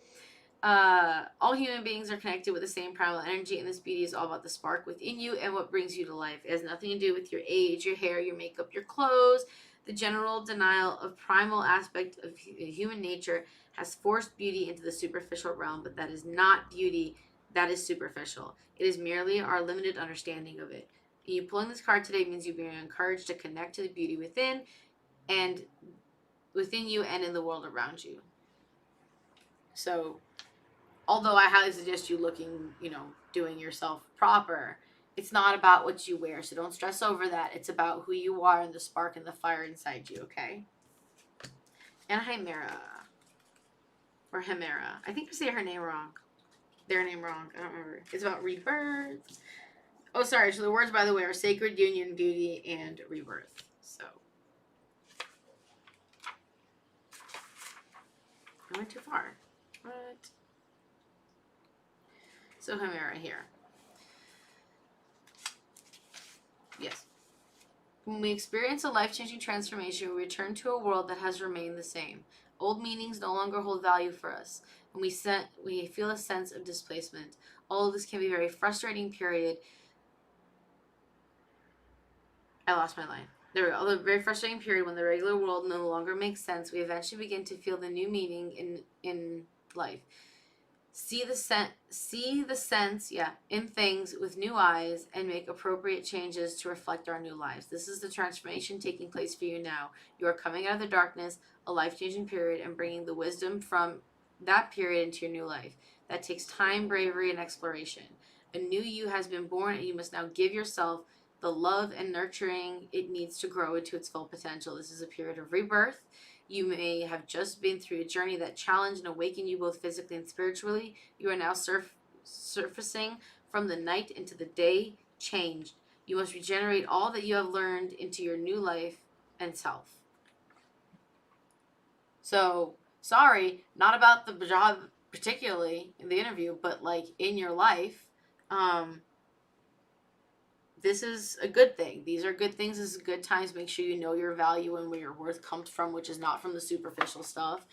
All human beings are connected with the same primal energy, and this beauty is all about the spark within you and what brings you to life. It has nothing to do with your age, your hair, your makeup, your clothes. The general denial of primal aspect of human nature has forced beauty into the superficial realm, but that is not beauty, that is superficial. It is merely our limited understanding of it. You pulling this card today means you're being encouraged to connect to the beauty within you and in the world around you. So, although I highly suggest you looking, doing yourself proper, it's not about what you wear, so don't stress over that. It's about who you are and the spark and the fire inside you, okay? And Chimera. Or Hemera. I think you say her name wrong. Their name wrong. I don't remember. It's about rebirth. Oh, sorry. So the words, by the way, are sacred union, beauty, and rebirth. So. I went too far. What? So Chimera here. Yes. When we experience a life-changing transformation, we return to a world that has remained the same. Old meanings no longer hold value for us, and we feel a sense of displacement. All of this can be a very frustrating period. I lost my line. There we go. A very frustrating period when the regular world no longer makes sense. We eventually begin to feel the new meaning in life. See the sense, in things with new eyes and make appropriate changes to reflect our new lives. This is the transformation taking place for you now. You are coming out of the darkness, a life-changing period, and bringing the wisdom from that period into your new life. That takes time, bravery, and exploration. A new you has been born, and you must now give yourself the love and nurturing it needs to grow into its full potential. This is a period of rebirth. You may have just been through a journey that challenged and awakened you both physically and spiritually. You are now surfacing from the night into the day, changed. You must regenerate all that you have learned into your new life and self. So, sorry, not about the job particularly in the interview, but like in your life, this is a good thing. These are good things. This is good times. Make sure you know your value and where your worth comes from, which is not from the superficial stuff.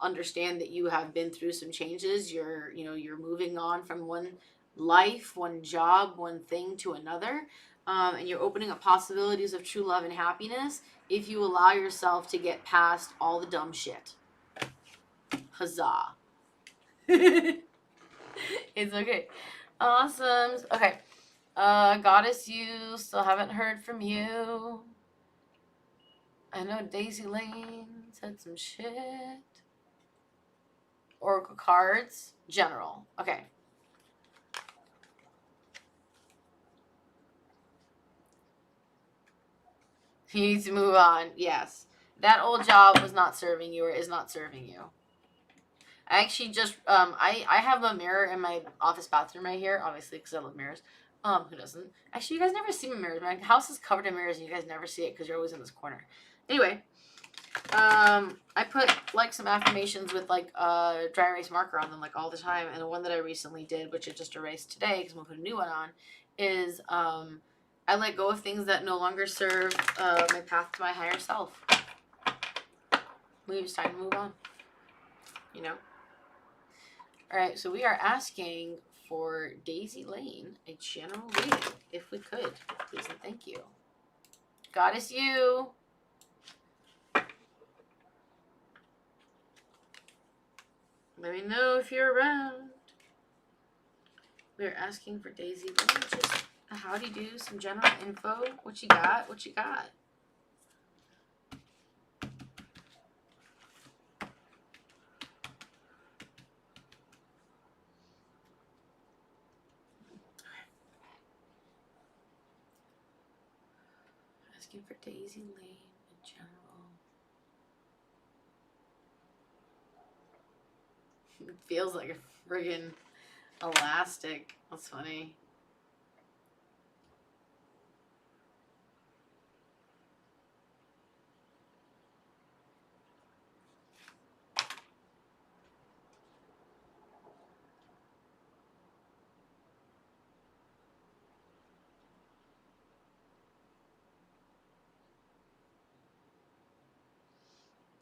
Understand that you have been through some changes. You're moving on from one life, one job, one thing to another. And you're opening up possibilities of true love and happiness if you allow yourself to get past all the dumb shit. Huzzah. It's okay. Awesome. Okay. Goddess, you still haven't heard from you. I know Daisy Lane said some shit. Oracle cards, general. Okay. You need to move on. Yes. That old job was not serving you or is not serving you. I actually just, I have a mirror in my office bathroom right here, obviously, because I love mirrors. Who doesn't? Actually, you guys never see my mirrors. My house is covered in mirrors, and you guys never see it because you're always in this corner. Anyway, I put, like, some affirmations with, like, a dry erase marker on them, like, all the time. And the one that I recently did, which I just erased today because I'm going to put a new one on, is, I let go of things that no longer serve my path to my higher self. It's time to move on. You know? All right, so we are asking for Daisy Lane a general reading, if we could, please and thank you. Goddess, you. Let me know if you're around. We're asking for Daisy Lane. Just a howdy do, some general info. What you got? What you got? Asking for Daisy Lane in general. It feels like a friggin' elastic. That's funny.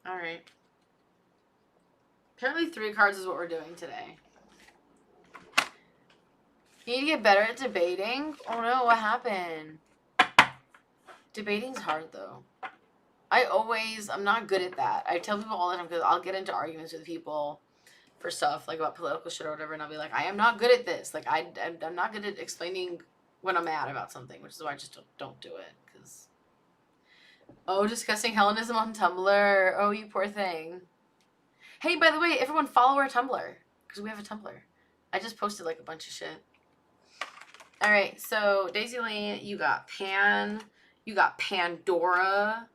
All right. Apparently 3 cards is what we're doing today. You need to get better at debating? Oh no, what happened? Debating's hard though. I'm not good at that. I tell people all the time because I'll get into arguments with people for stuff like about political shit or whatever, and I'll be like, I am not good at this. Like I'm not good at explaining when I'm mad about something, which is why I just don't do it. Because discussing Hellenism on Tumblr. Oh, you poor thing. Hey, by the way, everyone follow our Tumblr because we have a Tumblr. I just posted like a bunch of shit. All right, so Daisy Lane, you got Pan, you got Pandora,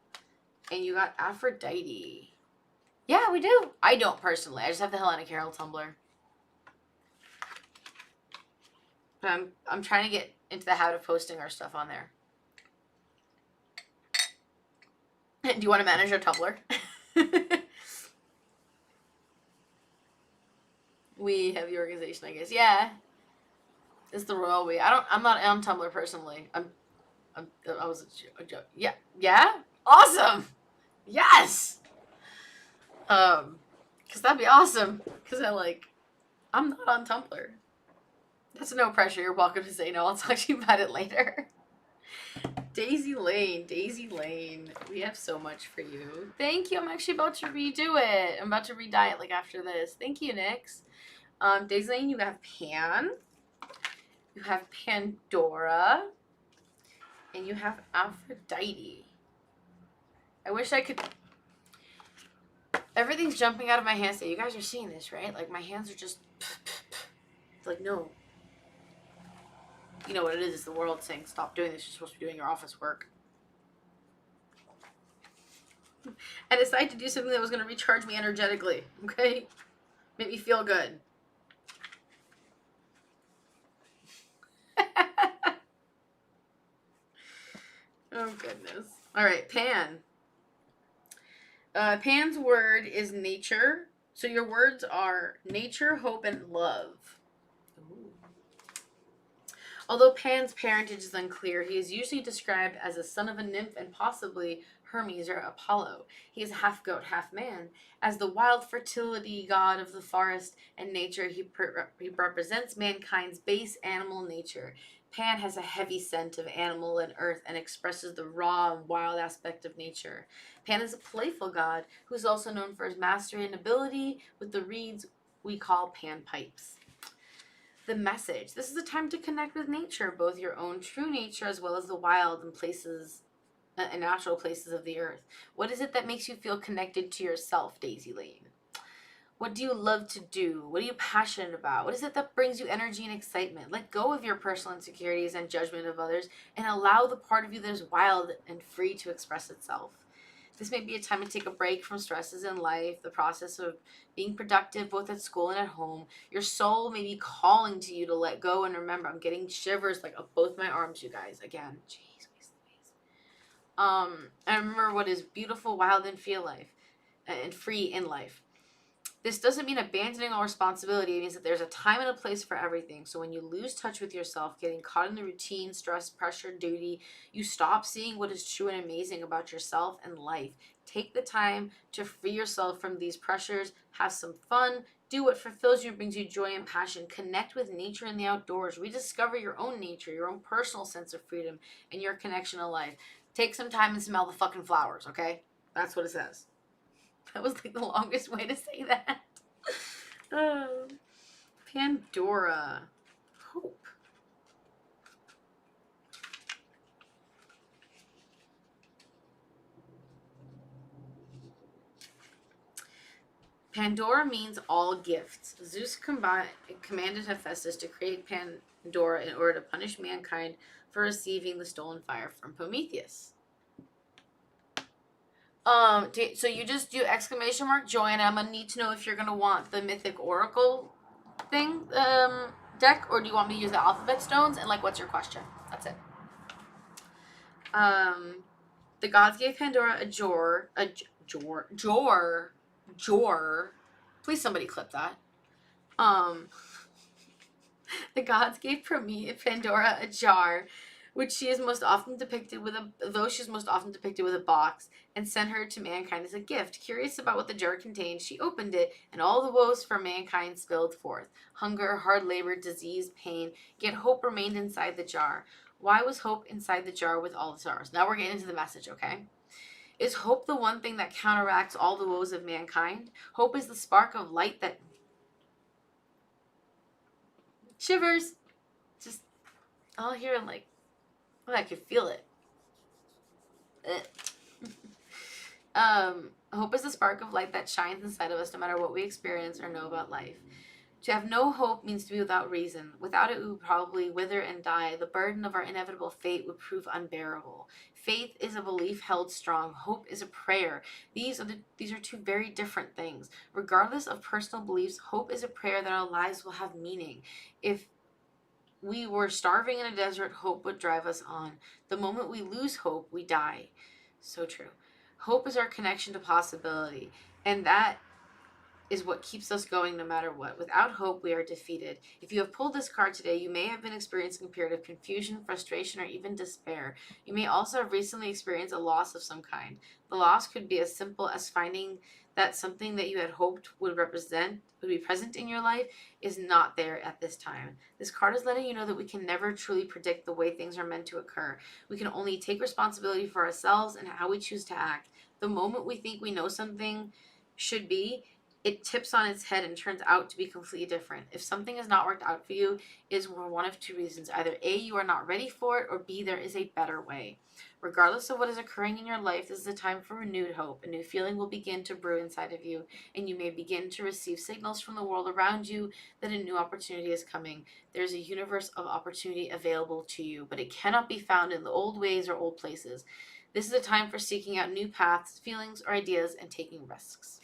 and you got Aphrodite. Yeah, we do. I don't personally. I just have the Hellenicherald Tumblr. But I'm trying to get into the habit of posting our stuff on there. Do you want to manage your Tumblr? We have the organization, I guess. Yeah. It's the royal we. I'm not on Tumblr personally. I was a joke. Yeah. Yeah? Awesome! Yes! Because that'd be awesome. Because I'm not on Tumblr. That's no pressure. You're welcome to say no. I'll talk to you about it later. Daisy Lane, Daisy Lane. We have so much for you. Thank you. I'm actually about to redo it. I'm about to re-dye it after this. Thank you, Nyx. Daisy Lane, you have Pan. You have Pandora. And you have Aphrodite. I wish I could... Everything's jumping out of my hands. You guys are seeing this, right? My hands are just... no. You know what it is the world saying, stop doing this. You're supposed to be doing your office work. I decided to do something that was going to recharge me energetically. Okay? Make me feel good. Oh, goodness. All right, Pan. Pan's word is nature. So your words are nature, hope, and love. Ooh. Although Pan's parentage is unclear, he is usually described as a son of a nymph and possibly Hermes or Apollo. He is half goat, half man. As the wild fertility god of the forest and nature, he represents mankind's base animal nature. Pan has a heavy scent of animal and earth and expresses the raw and wild aspect of nature. Pan is a playful god who is also known for his mastery and ability with the reeds we call panpipes. The message. This is a time to connect with nature, both your own true nature as well as the wild and places and natural places of the earth. What is it that makes you feel connected to yourself, Daisy Lane? What do you love to do? What are you passionate about? What is it that brings you energy and excitement? Let go of your personal insecurities and judgment of others and allow the part of you that is wild and free to express itself. This may be a time to take a break from stresses in life, the process of being productive both at school and at home. Your soul may be calling to you to let go and remember. I'm getting shivers up both my arms, you guys. Again, jeez. And remember what is beautiful, wild, and free in life. This doesn't mean abandoning all responsibility. It means that there's a time and a place for everything. So when you lose touch with yourself, getting caught in the routine, stress, pressure, duty, you stop seeing what is true and amazing about yourself and life. Take the time to free yourself from these pressures. Have some fun. Do what fulfills you, brings you joy and passion. Connect with nature and the outdoors. Rediscover your own nature, your own personal sense of freedom, and your connection to life. Take some time and smell the fucking flowers, okay? That's what it says. That was the longest way to say that. Pandora. Hope. Pandora means all gifts. Zeus commanded Hephaestus to create Pandora in order to punish mankind for receiving the stolen fire from Prometheus. So you just do ! Joy, and I'm gonna need to know if you're gonna want the Mythic Oracle thing, deck, or do you want me to use the Alphabet Stones? And what's your question? That's it. The gods gave Pandora a Jor. Please somebody clip that. The gods gave Pandora a jar, which she is most often depicted with a box, and sent her to mankind as a gift. Curious about what the jar contained, she opened it, and all the woes for mankind spilled forth. Hunger, hard labor, disease, pain, yet hope remained inside the jar. Why was hope inside the jar with all the stars? Now we're getting into the message, okay? Is hope the one thing that counteracts all the woes of mankind? Hope is the spark of light that... Shivers! Just all here and I could feel it. Hope is the spark of light that shines inside of us no matter what we experience or know about life. To have no hope means to be without reason. Without it, we would probably wither and die. The burden of our inevitable fate would prove unbearable. Faith is a belief held strong. Hope is a prayer. These are two very different things. Regardless of personal beliefs, hope is a prayer that our lives will have meaning. If we were starving in a desert, hope would drive us on. The moment we lose hope, we die. So true. Hope is our connection to possibility. And that is what keeps us going no matter what. Without hope, we are defeated. If you have pulled this card today, you may have been experiencing a period of confusion, frustration, or even despair. You may also have recently experienced a loss of some kind. The loss could be as simple as finding that something that you had hoped would be present in your life is not there at this time. This card is letting you know that we can never truly predict the way things are meant to occur. We can only take responsibility for ourselves and how we choose to act. The moment we think we know something should be, it tips on its head and turns out to be completely different. If something has not worked out for you, it is for one of two reasons. Either A, you are not ready for it, or B, there is a better way. Regardless of what is occurring in your life, this is a time for renewed hope. A new feeling will begin to brew inside of you, and you may begin to receive signals from the world around you that a new opportunity is coming. There's a universe of opportunity available to you, but it cannot be found in the old ways or old places. This is a time for seeking out new paths, feelings, or ideas, and taking risks.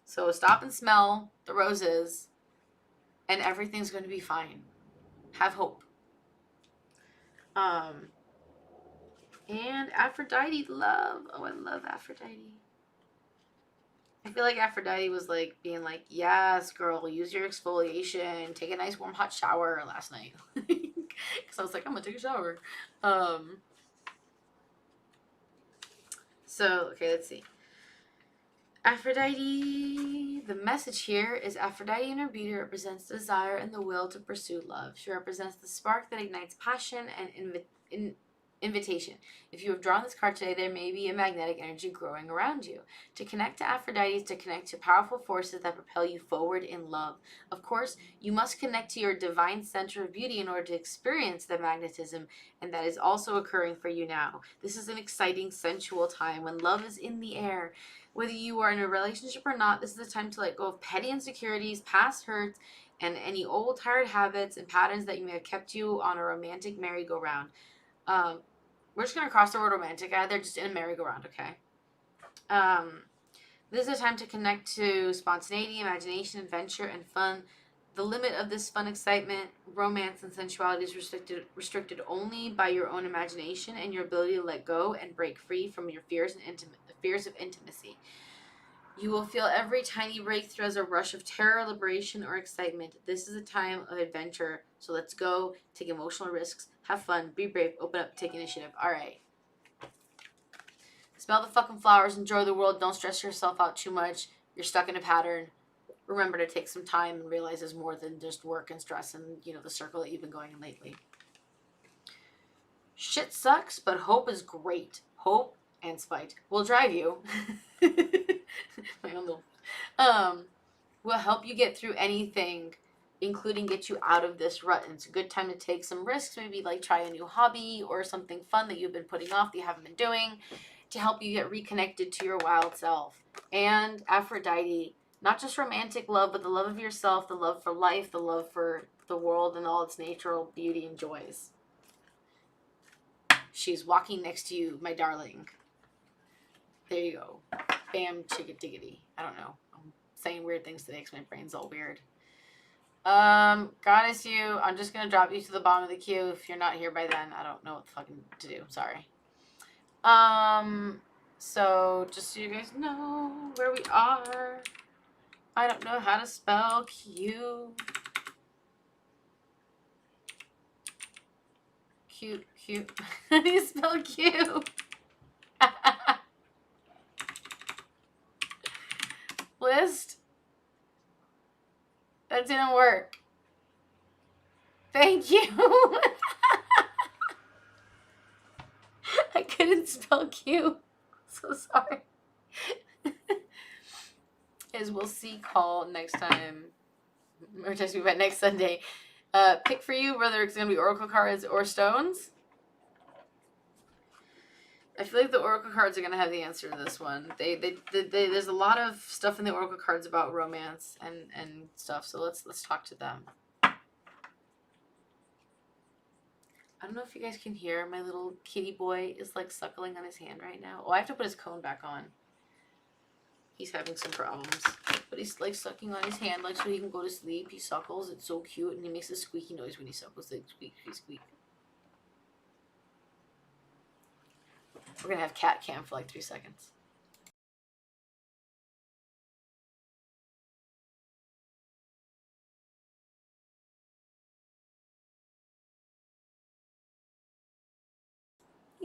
So stop and smell the roses, and everything's going to be fine. Have hope. And Aphrodite love. Oh, I love Aphrodite. I feel like Aphrodite was like being like, yes, girl, use your exfoliation, take a nice warm hot shower last night. Because I was like, I'm gonna take a shower. So, okay, let's see. Aphrodite, the message here is Aphrodite in her beauty represents desire and the will to pursue love. She represents the spark that ignites passion and invitation. If you have drawn this card today, there may be a magnetic energy growing around you. To connect to Aphrodite is to connect to powerful forces that propel you forward in love. Of course, you must connect to your divine center of beauty in order to experience the magnetism, and that is also occurring for you now. This is an exciting, sensual time when love is in the air. Whether you are in a relationship or not, this is the time to let go of petty insecurities, past hurts, and any old tired habits and patterns that you may have kept you on a romantic merry-go-round. We're just going to cross the word romantic out there, just in a merry-go-round, okay? This is a time to connect to spontaneity, imagination, adventure, and fun. The limit of this fun, excitement, romance, and sensuality is restricted only by your own imagination and your ability to let go and break free from your fears of intimacy. You will feel every tiny breakthrough as a rush of terror, liberation, or excitement. This is a time of adventure, so let's go, take emotional risks, have fun, be brave, open up, take initiative. All right. Smell the fucking flowers, enjoy the world, don't stress yourself out too much. You're stuck in a pattern. Remember to take some time and realize there's more than just work and stress and, the circle that you've been going in lately. Shit sucks, but hope is great. Hope and spite will drive you. My own little, will help you get through anything, including get you out of this rut. And it's a good time to take some risks, maybe like try a new hobby or something fun that you've been putting off that you haven't been doing to help you get reconnected to your wild self. And Aphrodite, not just romantic love, but the love of yourself, the love for life, the love for the world and all its natural beauty and joys. She's walking next to you, my darling. There you go. Bam, chicka diggity. I don't know. I'm saying weird things today because my brain's all weird. Goddess you, I'm just going to drop you to the bottom of the queue. If you're not here by then, I don't know what the fucking to do. Sorry. So just so you guys know where we are. I don't know how to spell Q. Cute. How do you spell Q? List? That didn't work. Thank you. I couldn't spell Q. So sorry. As we'll see, call next time, or text me about next Sunday. Pick for you whether it's going to be oracle cards or stones. I feel like the oracle cards are going to have the answer to this one. There's a lot of stuff in the oracle cards about romance and stuff, so let's talk to them. I don't know if you guys can hear, my little kitty boy is like suckling on his hand right now. Oh, I have to put his cone back on. He's having some problems. But he's like sucking on his hand like so he can go to sleep. He suckles. It's so cute. And he makes a squeaky noise when he suckles. Like squeak, squeak. We're going to have cat cam for like 3 seconds.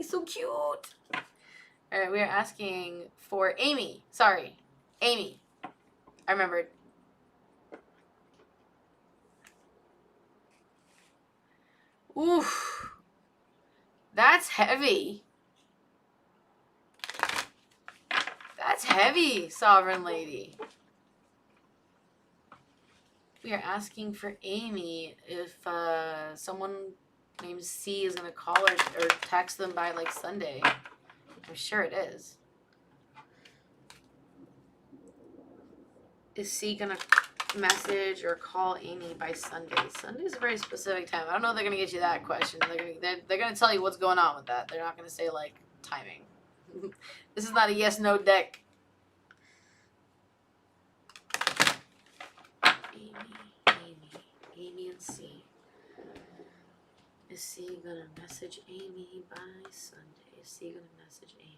He's so cute. All right, we are asking for Amy. Sorry, Amy. I remembered. Oof. That's heavy. That's heavy, Sovereign Lady. We are asking for Amy if someone named C is going to call or text them by like Sunday. I'm sure it is. Is C going to message or call Amy by Sunday? Sunday is a very specific time. I don't know if they're going to get you that question. They're going to tell you what's going on with that. They're not going to say like timing. This is not a yes/no deck. Amy and C. Is C gonna message Amy by Sunday? Is C gonna message Amy?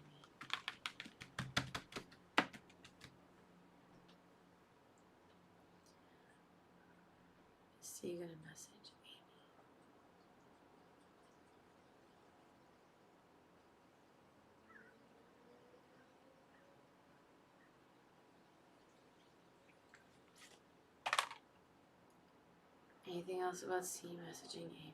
Is C gonna message Amy? Anything else about C messaging Amy?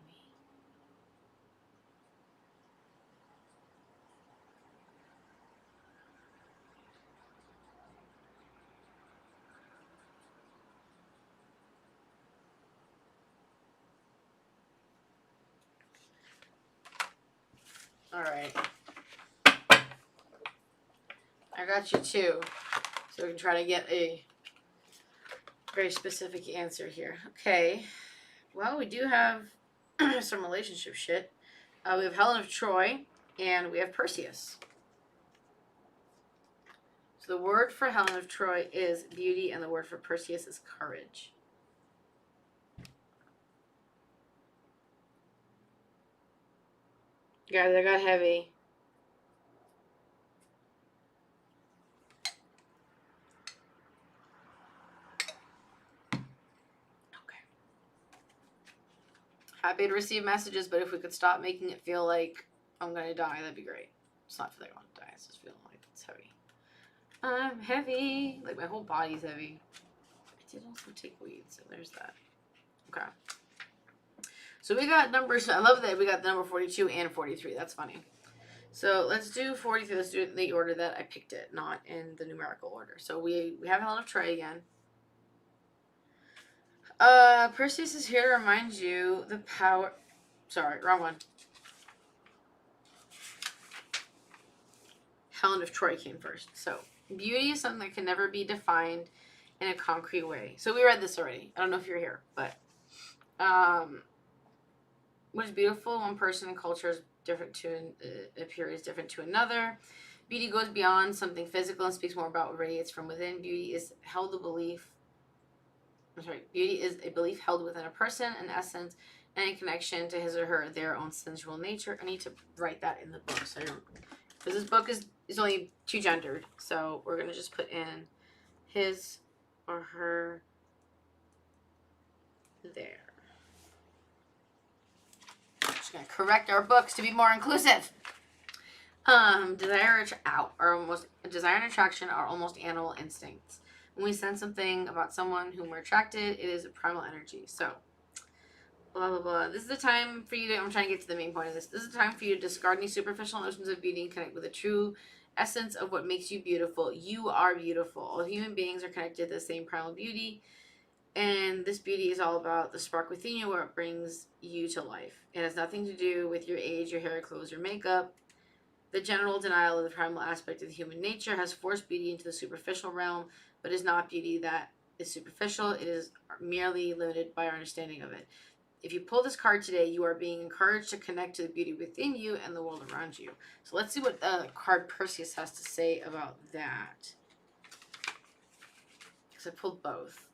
All right. I got you too, so we can try to get a very specific answer here. Okay. Well, we do have some relationship shit. We have Helen of Troy, and we have Perseus. So the word for Helen of Troy is beauty, and the word for Perseus is courage. Guys, I got heavy. Happy to receive messages, but if we could stop making it feel like I'm gonna die, that'd be great. It's not feeling like I want to die, it's just feeling like it's heavy. I'm heavy. Like my whole body's heavy. I did also take weed, so there's that. Okay. So we got numbers. I love that we got the number 42 and 43. That's funny. So let's do 43. Let's do it in the order that I picked it, not in the numerical order. So we have Helen of Troy again. Perseus is here to remind you the power. Sorry, wrong one. Helen of Troy came first. So beauty is something that can never be defined in a concrete way. So we read this already. I don't know if you're here, but what is beautiful one person and culture is different to a period is different to another. Beauty goes beyond something physical and speaks more about what radiates from within. Beauty is beauty is a belief held within a person, an essence, and a connection to his or her their own sensual nature. I need to write that in the book, so because this book is only two gendered, so we're gonna just put in his or her there. Just gonna correct our books to be more inclusive. Desire and attraction are almost animal instincts. When we sense something about someone whom we're attracted, it is a primal energy. So, blah, blah, blah. This is the time for you to, I'm trying to get to the main point of this. This is the time for you to discard any superficial notions of beauty and connect with the true essence of what makes you beautiful. You are beautiful. All human beings are connected to the same primal beauty. And this beauty is all about the spark within you, where it brings you to life. It has nothing to do with your age, your hair, clothes, or makeup. The general denial of the primal aspect of human nature has forced beauty into the superficial realm, but is not beauty that is superficial. It is merely limited by our understanding of it. If you pull this card today, you are being encouraged to connect to the beauty within you and the world around you. So let's see what the card Perseus has to say about that. Because I pulled both.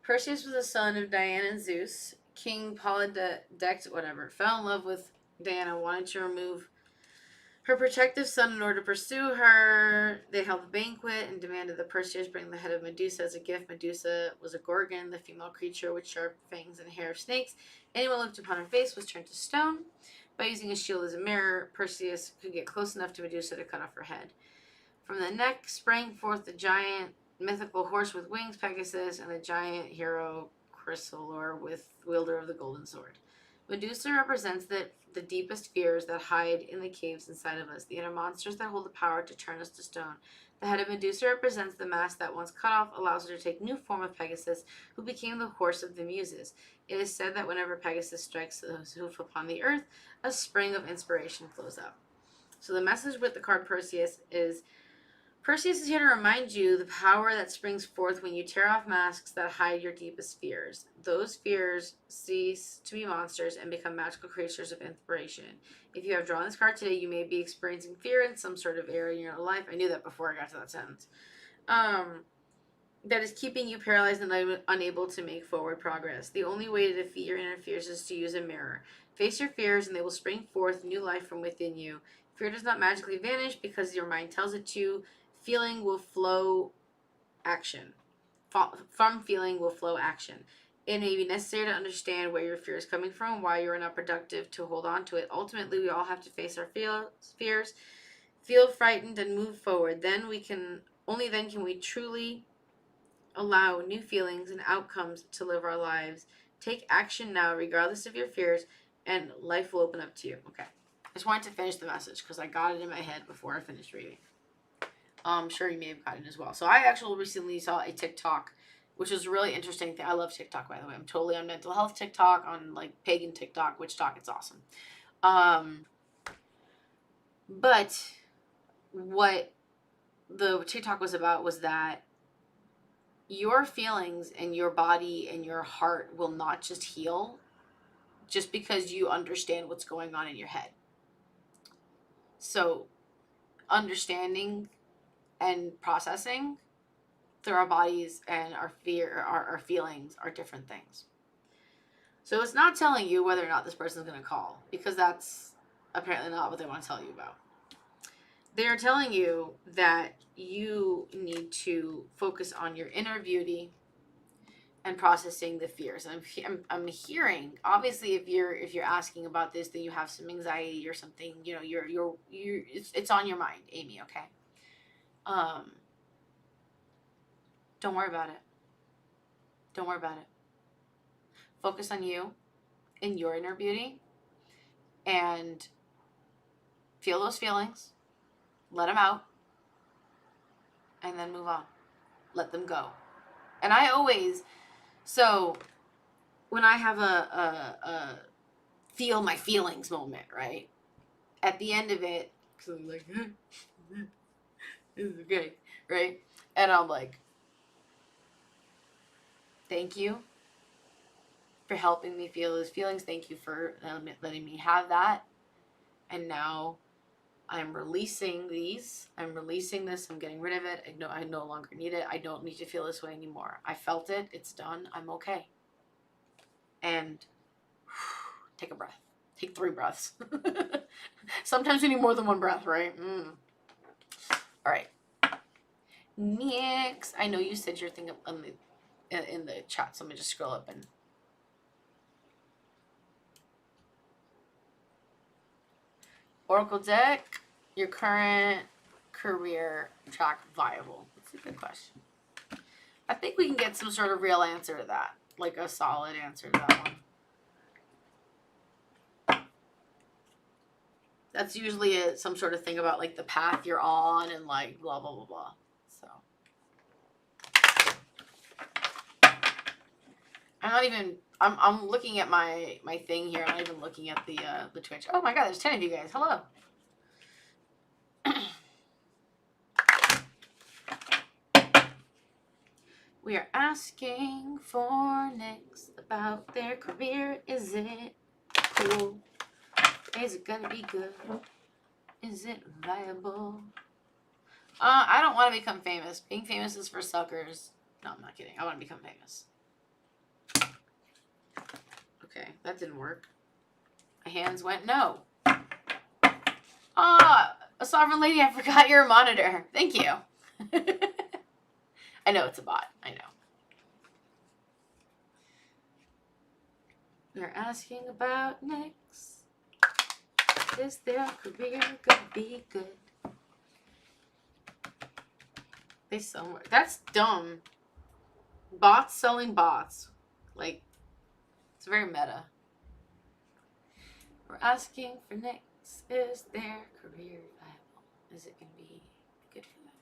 Perseus was the son of Diana and Zeus. King Polydectes, fell in love with Diana, wanted to remove her protective son, in order to pursue her, they held a banquet and demanded that Perseus bring the head of Medusa as a gift. Medusa was a gorgon, the female creature with sharp fangs and hair of snakes. Anyone looked upon her face was turned to stone. By using his shield as a mirror, Perseus could get close enough to Medusa to cut off her head. From the neck sprang forth the giant mythical horse with wings, Pegasus, and the giant hero Chrysaor, with wielder of the golden sword. Medusa represents the deepest fears that hide in the caves inside of us, the inner monsters that hold the power to turn us to stone. The head of Medusa represents the mask that, once cut off, allows her to take new form of Pegasus, who became the horse of the Muses. It is said that whenever Pegasus strikes his hoof upon the earth, a spring of inspiration flows up. So the message with the card Perseus is here to remind you the power that springs forth when you tear off masks that hide your deepest fears. Those fears cease to be monsters and become magical creatures of inspiration. If you have drawn this card today, you may be experiencing fear in some sort of area in your life. I knew that before I got to that sentence. That is keeping you paralyzed and unable to make forward progress. The only way to defeat your inner fears is to use a mirror. Face your fears and they will spring forth new life from within you. Fear does not magically vanish because your mind tells it to. Feeling will flow action. From feeling will flow action. It may be necessary to understand where your fear is coming from, why you are not productive to hold on to it. Ultimately, we all have to face our fears, feel frightened, and move forward. Only then can we truly allow new feelings and outcomes to live our lives. Take action now, regardless of your fears, and life will open up to you. Okay. I just wanted to finish the message because I got it in my head before I finished reading. I'm sure you may have gotten it as well. So I actually recently saw a TikTok, which was a really interesting thing. I love TikTok, by the way. I'm totally on mental health TikTok, on like pagan TikTok, witch talk. It's awesome. But what the TikTok was about was that your feelings and your body and your heart will not just heal just because you understand what's going on in your head. So understanding and processing through our bodies and our feelings are different things. So it's not telling you whether or not this person's going to call, because that's apparently not what they want to tell you about. They are telling you that you need to focus on your inner beauty and processing the fears. And I'm hearing, obviously, if you're asking about this, that you have some anxiety or something. You know, it's on your mind, Amy. Okay. Don't worry about it. Don't worry about it. Focus on you and your inner beauty and feel those feelings, let them out, and then move on. Let them go. And I always, so when I have a feel my feelings moment, right? At the end of it, because I'm like, it's okay, right? And I'm like, thank you for helping me feel those feelings. Thank you for letting me have that. And now I'm releasing these. I'm releasing this. I'm getting rid of it. I no longer need it. I don't need to feel this way anymore. I felt it. It's done. I'm okay. And take a breath. Take 3 breaths. Sometimes you need more than 1 breath, right? All right. Next, I know you said your thing in the chat, so I'm gonna just scroll up and. Oracle deck, your current career track viable? That's a good question. I think we can get some sort of real answer to that, like a solid answer to that one. That's usually some sort of thing about like the path you're on and like blah blah blah blah. So I'm not even. I'm looking at my thing here. I'm not even looking at the Twitch. Oh my God, there's 10 of you guys. Hello. We are asking for next about their career. Is it cool? Is it gonna be good? Is it viable? I don't want to become famous. Being famous is for suckers. No, I'm not kidding. I want to become famous. Okay, that didn't work. My hands went no. A sovereign lady, I forgot you're a monitor. Thank you. I know it's a bot. I know. You're asking about next. Is their career gonna be good? They sell more. That's dumb. Bots selling bots. Like, it's very meta. We're asking for next. Is their career viable? Is it going to be good for them?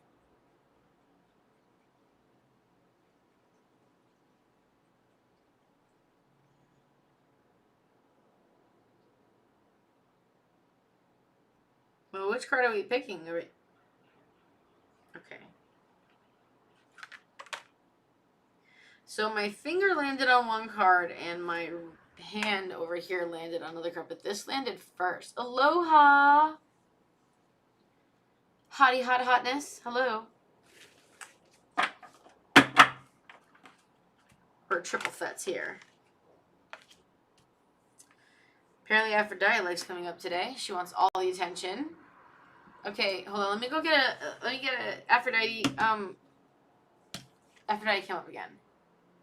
Well, which card are we picking? Okay. So my finger landed on one card and my hand over here landed on another card, but this landed first. Aloha! Hottie hot hotness. Hello. Or triple threats here. Apparently Aphrodite likes coming up today. She wants all the attention. Okay, hold on. Let me get a Aphrodite. Aphrodite came up again.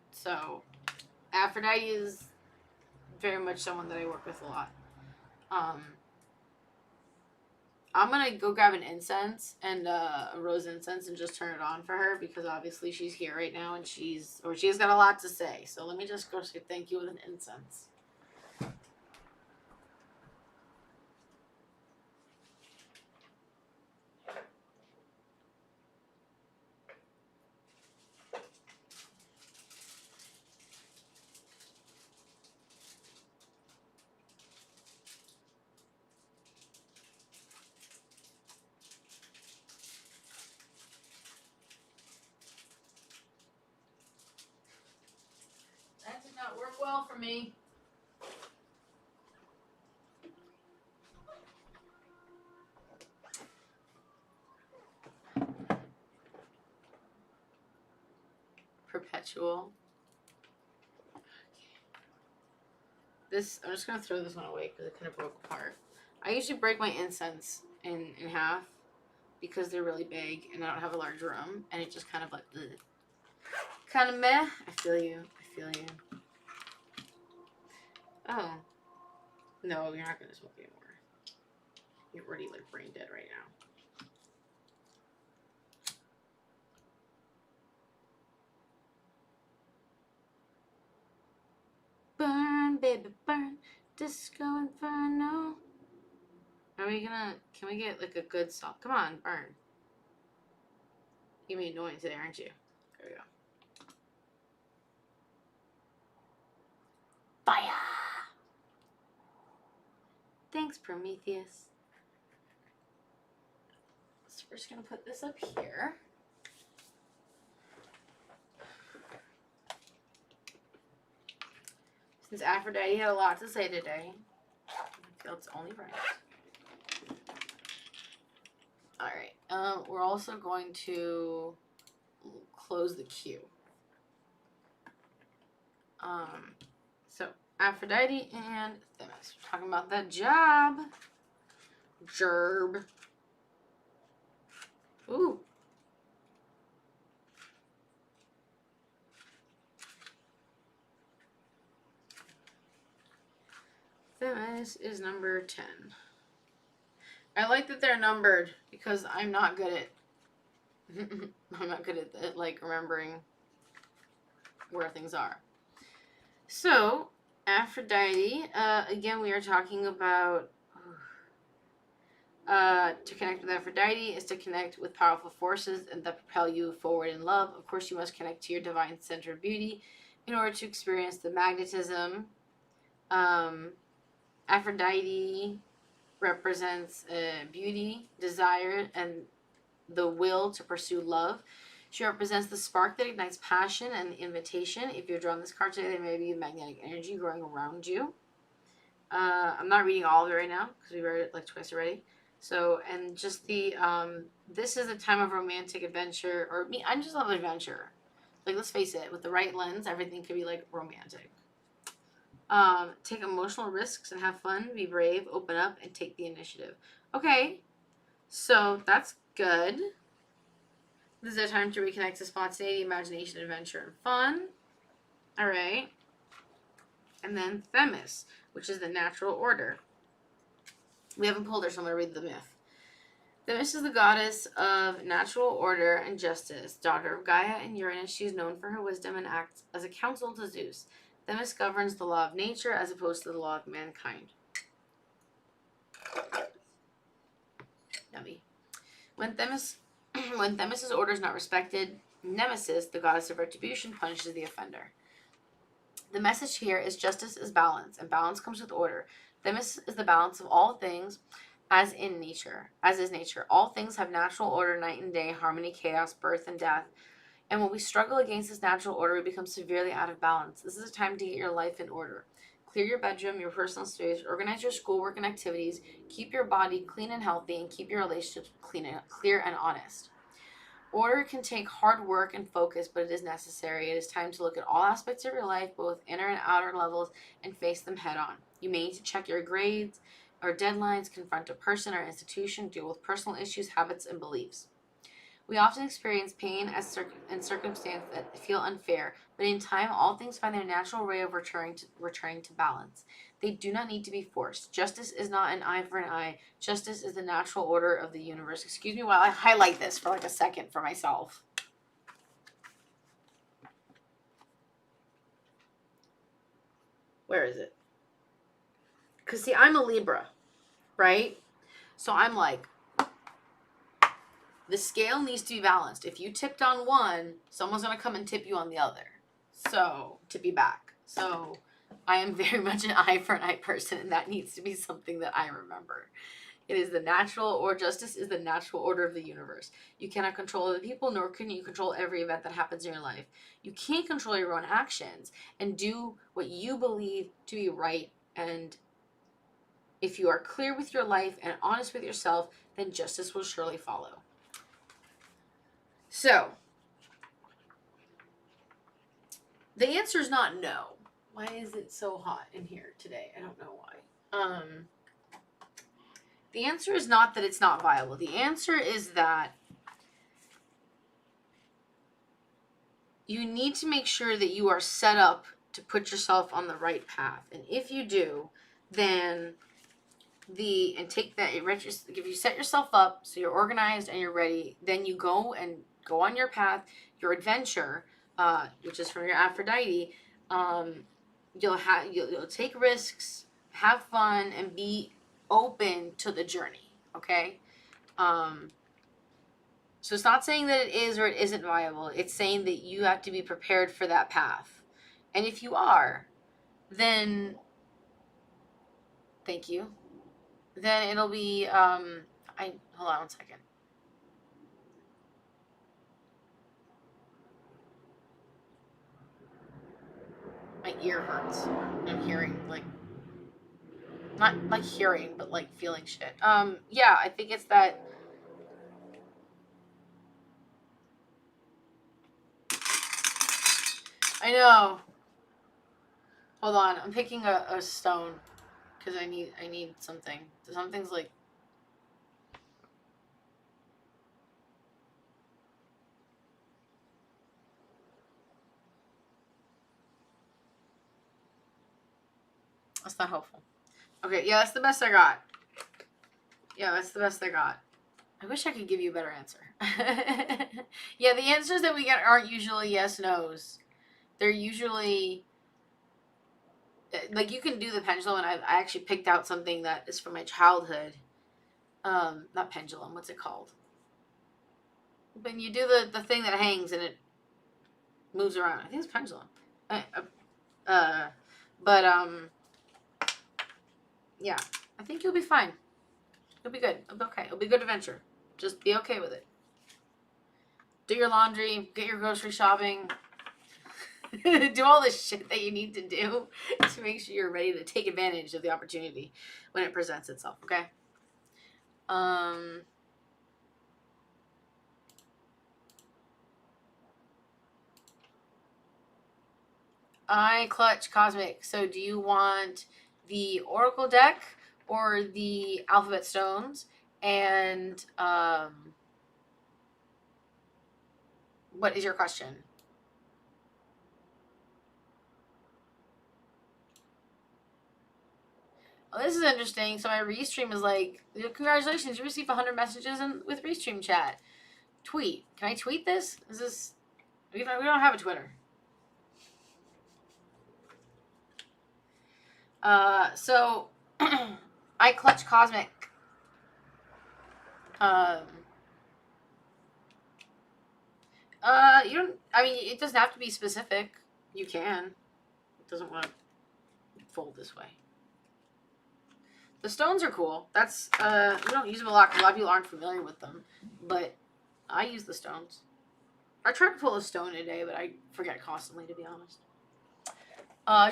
So, Aphrodite is very much someone that I work with a lot. I'm gonna go grab an incense and a rose incense and just turn it on for her because obviously she's here right now and she's got a lot to say. So let me just go say thank you with an incense. That did not work well for me. Perpetual. This, I'm just going to throw this one away because it kind of broke apart. I usually break my incense in half because they're really big and I don't have a large room. And it just kind of like, ugh. Kind of meh. I feel you. I feel you. Oh. No, you're not going to smoke anymore. You're already like brain dead right now. Burn, baby, burn. Disco Inferno. Are we gonna... Can we get like a good song? Come on, burn. You made noise today, aren't you? There we go. Fire! Thanks, Prometheus. So we're just gonna put this up here. Since Aphrodite had a lot to say today, I feel it's only right. Alright, we're also going to close the queue. So, Aphrodite and Themis. We're talking about that job. Gerb. Ooh. Themis is number 10. I like that they're numbered because I'm not good at I'm not good at like remembering where things are. So, Aphrodite, again we are talking about to connect with Aphrodite is to connect with powerful forces and that propel you forward in love. Of course, you must connect to your divine center of beauty in order to experience the magnetism. Aphrodite represents beauty, desire, and the will to pursue love. She represents the spark that ignites passion and the invitation. If you're drawn this card today, there may be magnetic energy growing around you. I'm not reading all of it right now because we read it like twice already. So, and just the, this is a time of romantic adventure, or me, I'm just love adventure. Like, let's face it, with the right lens, everything could be, like, romantic. Take emotional risks and have fun, be brave, open up, and take the initiative. Okay, So that's good. This is a time to reconnect to spontaneity, imagination, adventure, and fun. All right. And then Themis, which is the natural order. We haven't pulled her, so I'm going to read the myth. Themis is the goddess of natural order and justice, daughter of Gaia and Uranus. She is known for her wisdom and acts as a counsel to Zeus. Themis governs the law of nature as opposed to the law of mankind. Yummy. When Themis' order is not respected, Nemesis, the goddess of retribution, punishes the offender. The message here is justice is balance, and balance comes with order. Themis is the balance of all things, as is nature. All things have natural order, night and day, harmony, chaos, birth, and death. And when we struggle against this natural order, we become severely out of balance. This is a time to get your life in order. Clear your bedroom, your personal space, organize your schoolwork and activities, keep your body clean and healthy, and keep your relationships clear and honest. Order can take hard work and focus, but it is necessary. It is time to look at all aspects of your life, both inner and outer levels, and face them head on. You may need to check your grades or deadlines, confront a person or institution, deal with personal issues, habits, and beliefs. We often experience pain and circumstances that feel unfair, but in time, all things find their natural way of returning to balance. They do not need to be forced. Justice is not an eye for an eye. Justice is the natural order of the universe. Excuse me while I highlight this for like a second for myself. Where is it? Because, see, I'm a Libra, right? So I'm like, the scale needs to be balanced. If you tipped on one, someone's going to come and tip you on the other. So, tip you back. So, I am very much an eye for an eye person, and that needs to be something that I remember. It is the natural, or justice is the natural order of the universe. You cannot control other people, nor can you control every event that happens in your life. You can't control your own actions and do what you believe to be right. And if you are clear with your life and honest with yourself, then justice will surely follow. So, the answer is not no. Why is it so hot in here today? I don't know why. The answer is not that it's not viable. The answer is that you need to make sure that you are set up to put yourself on the right path. And if you do, then if you set yourself up so you're organized and you're ready, then you go on your path, your adventure, which is from your Aphrodite. You'll take risks, have fun, and be open to the journey. Okay. So it's not saying that it is or it isn't viable. It's saying that you have to be prepared for that path. And if you are, then thank you. Then it'll be hold on one second. My ear hurts. I'm hearing not like hearing, but like feeling shit. Yeah, I think it's that. I know. Hold on, I'm picking a stone because I need something. Something's like. That's not helpful. Okay, yeah, that's the best I got. I wish I could give you a better answer. Yeah, the answers that we get aren't usually yes, no's. They're usually, like, you can do the pendulum, and I actually picked out something that is from my childhood. Not pendulum, what's it called? When you do the thing that hangs and it moves around. I think it's pendulum. Yeah, I think you'll be fine. You'll be good. It'll be okay. It'll be a good adventure. Just be okay with it. Do your laundry, get your grocery shopping, do all the shit that you need to do to make sure you're ready to take advantage of the opportunity when it presents itself, okay? I clutch cosmic. So do you want the Oracle deck or the Alphabet Stones? And what is your question? Oh, this is interesting. So my restream is like, congratulations, you received 100 messages with restream chat. Tweet. Can I tweet this? Is this... We don't have a Twitter. So I clutch cosmic. You don't... I mean, it doesn't have to be specific. You can. It doesn't want to fold this way. The stones are cool. That's, we don't use them a lot because a lot of people aren't familiar with them. But I use the stones. I try to pull a stone a day, but I forget constantly, to be honest.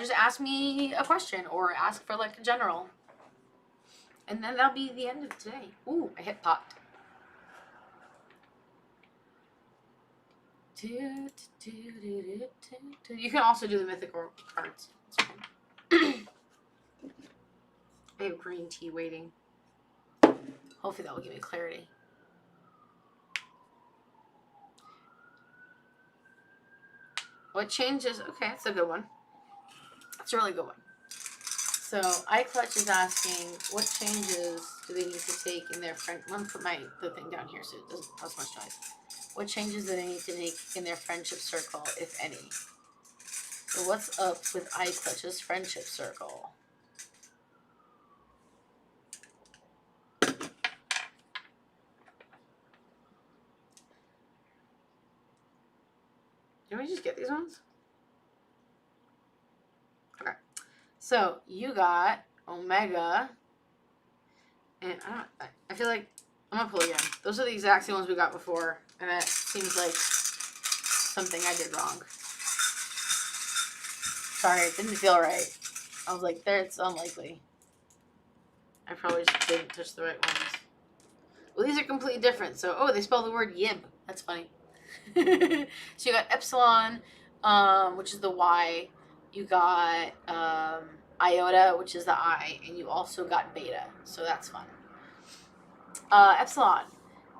Just ask me a question or ask for, like, a general. And then that'll be the end of today. Ooh, I hit popped. You can also do the mythic oracle cards. I have green tea waiting. Hopefully that will give me clarity. What changes? Okay, that's a good one. That's a really good one. So iClutch is asking, what changes do they need to take in their friend? I'm gonna put the thing down here so it doesn't cause much noise. What changes do they need to make in their friendship circle, if any? So what's up with iClutch's friendship circle? Can we just get these ones? Okay. So you got Omega, and I feel like I'm gonna pull again. Those are the exact same ones we got before, and that seems like something I did wrong. Sorry, it didn't feel right. I was like, it's unlikely. I probably just didn't touch the right ones. Well, these are completely different. So, oh, they spell the word yib. That's funny. So you got epsilon, which is the Y. You got iota, which is the I, and you also got beta. So that's fun. Epsilon.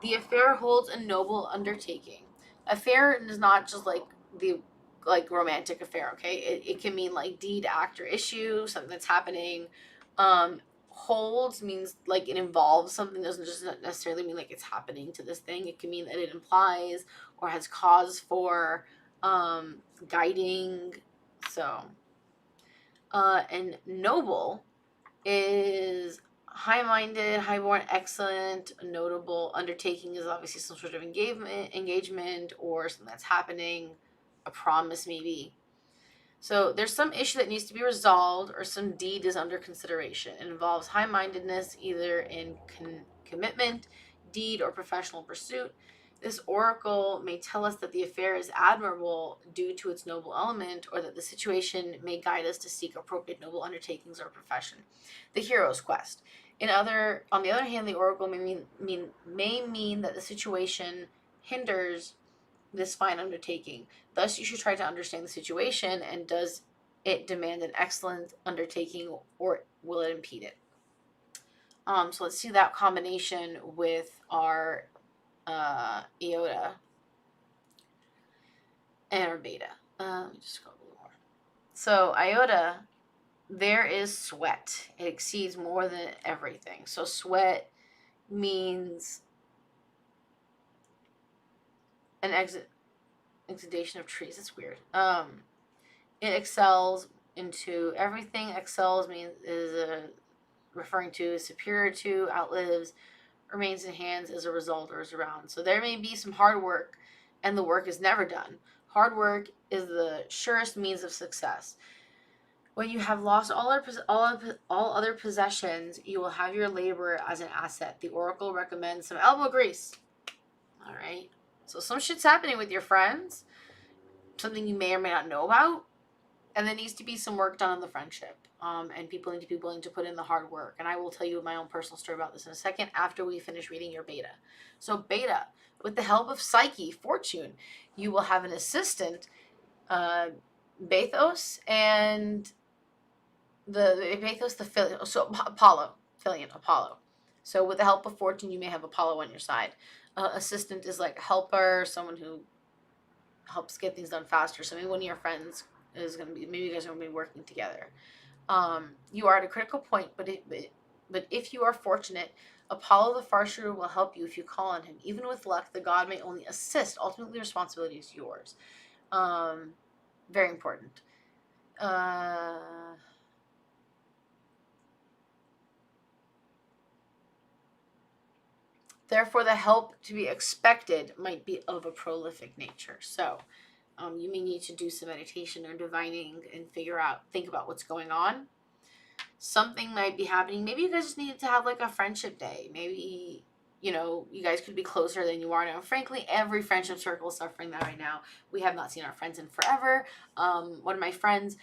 The affair holds a noble undertaking. Affair is not just like the romantic affair, okay? It can mean like deed, act, or issue, something that's happening. Holds means like it involves something. Doesn't just necessarily mean like it's happening to this thing. It can mean that it implies or has cause for guiding. So and noble is high-minded, high-born, excellent, notable. Undertaking is obviously some sort of engagement or something that's happening, a promise maybe. So there's some issue that needs to be resolved or some deed is under consideration. It involves high-mindedness either in commitment, deed, or professional pursuit. This oracle may tell us that the affair is admirable due to its noble element, or that the situation may guide us to seek appropriate noble undertakings or profession. The hero's quest. On the other hand, the oracle may mean that the situation hinders this fine undertaking. Thus, you should try to understand the situation, and does it demand an excellent undertaking, or will it impede it? So let's see that combination with our iota and our beta. Let me just scroll a little more. So iota, there is sweat. It exceeds more than everything. So sweat means an exudation of trees. It's weird. It excels into everything. Excels is referring to, superior to, outlives, remains in hands as a result or is around. So there may be some hard work, and the work is never done. Hard work is the surest means of success. When you have lost all other possessions, you will have your labor as an asset. The oracle recommends some elbow grease. All right. So some shit's happening with your friends, something you may or may not know about, and there needs to be some work done on the friendship. And people need to be willing to put in the hard work. And I will tell you my own personal story about this in a second after we finish reading your beta. So beta, with the help of Psyche, Fortune, you will have an assistant, Bathos, and the Bathos, so Apollo. So with the help of fortune, you may have Apollo on your side. Assistant is like helper, someone who helps get things done faster. So maybe one of your friends is going to be, maybe you guys are going to be working together. You are at a critical point, but if you are fortunate, Apollo the Farseer will help you if you call on him. Even with luck, the god may only assist. Ultimately, the responsibility is yours. Very important. Therefore, the help to be expected might be of a prolific nature. So, you may need to do some meditation or divining and think about what's going on. Something might be happening. Maybe you guys just need to have like a friendship day. Maybe, you know, you guys could be closer than you are now. Frankly, every friendship circle is suffering that right now. We have not seen our friends in forever. One of my friends,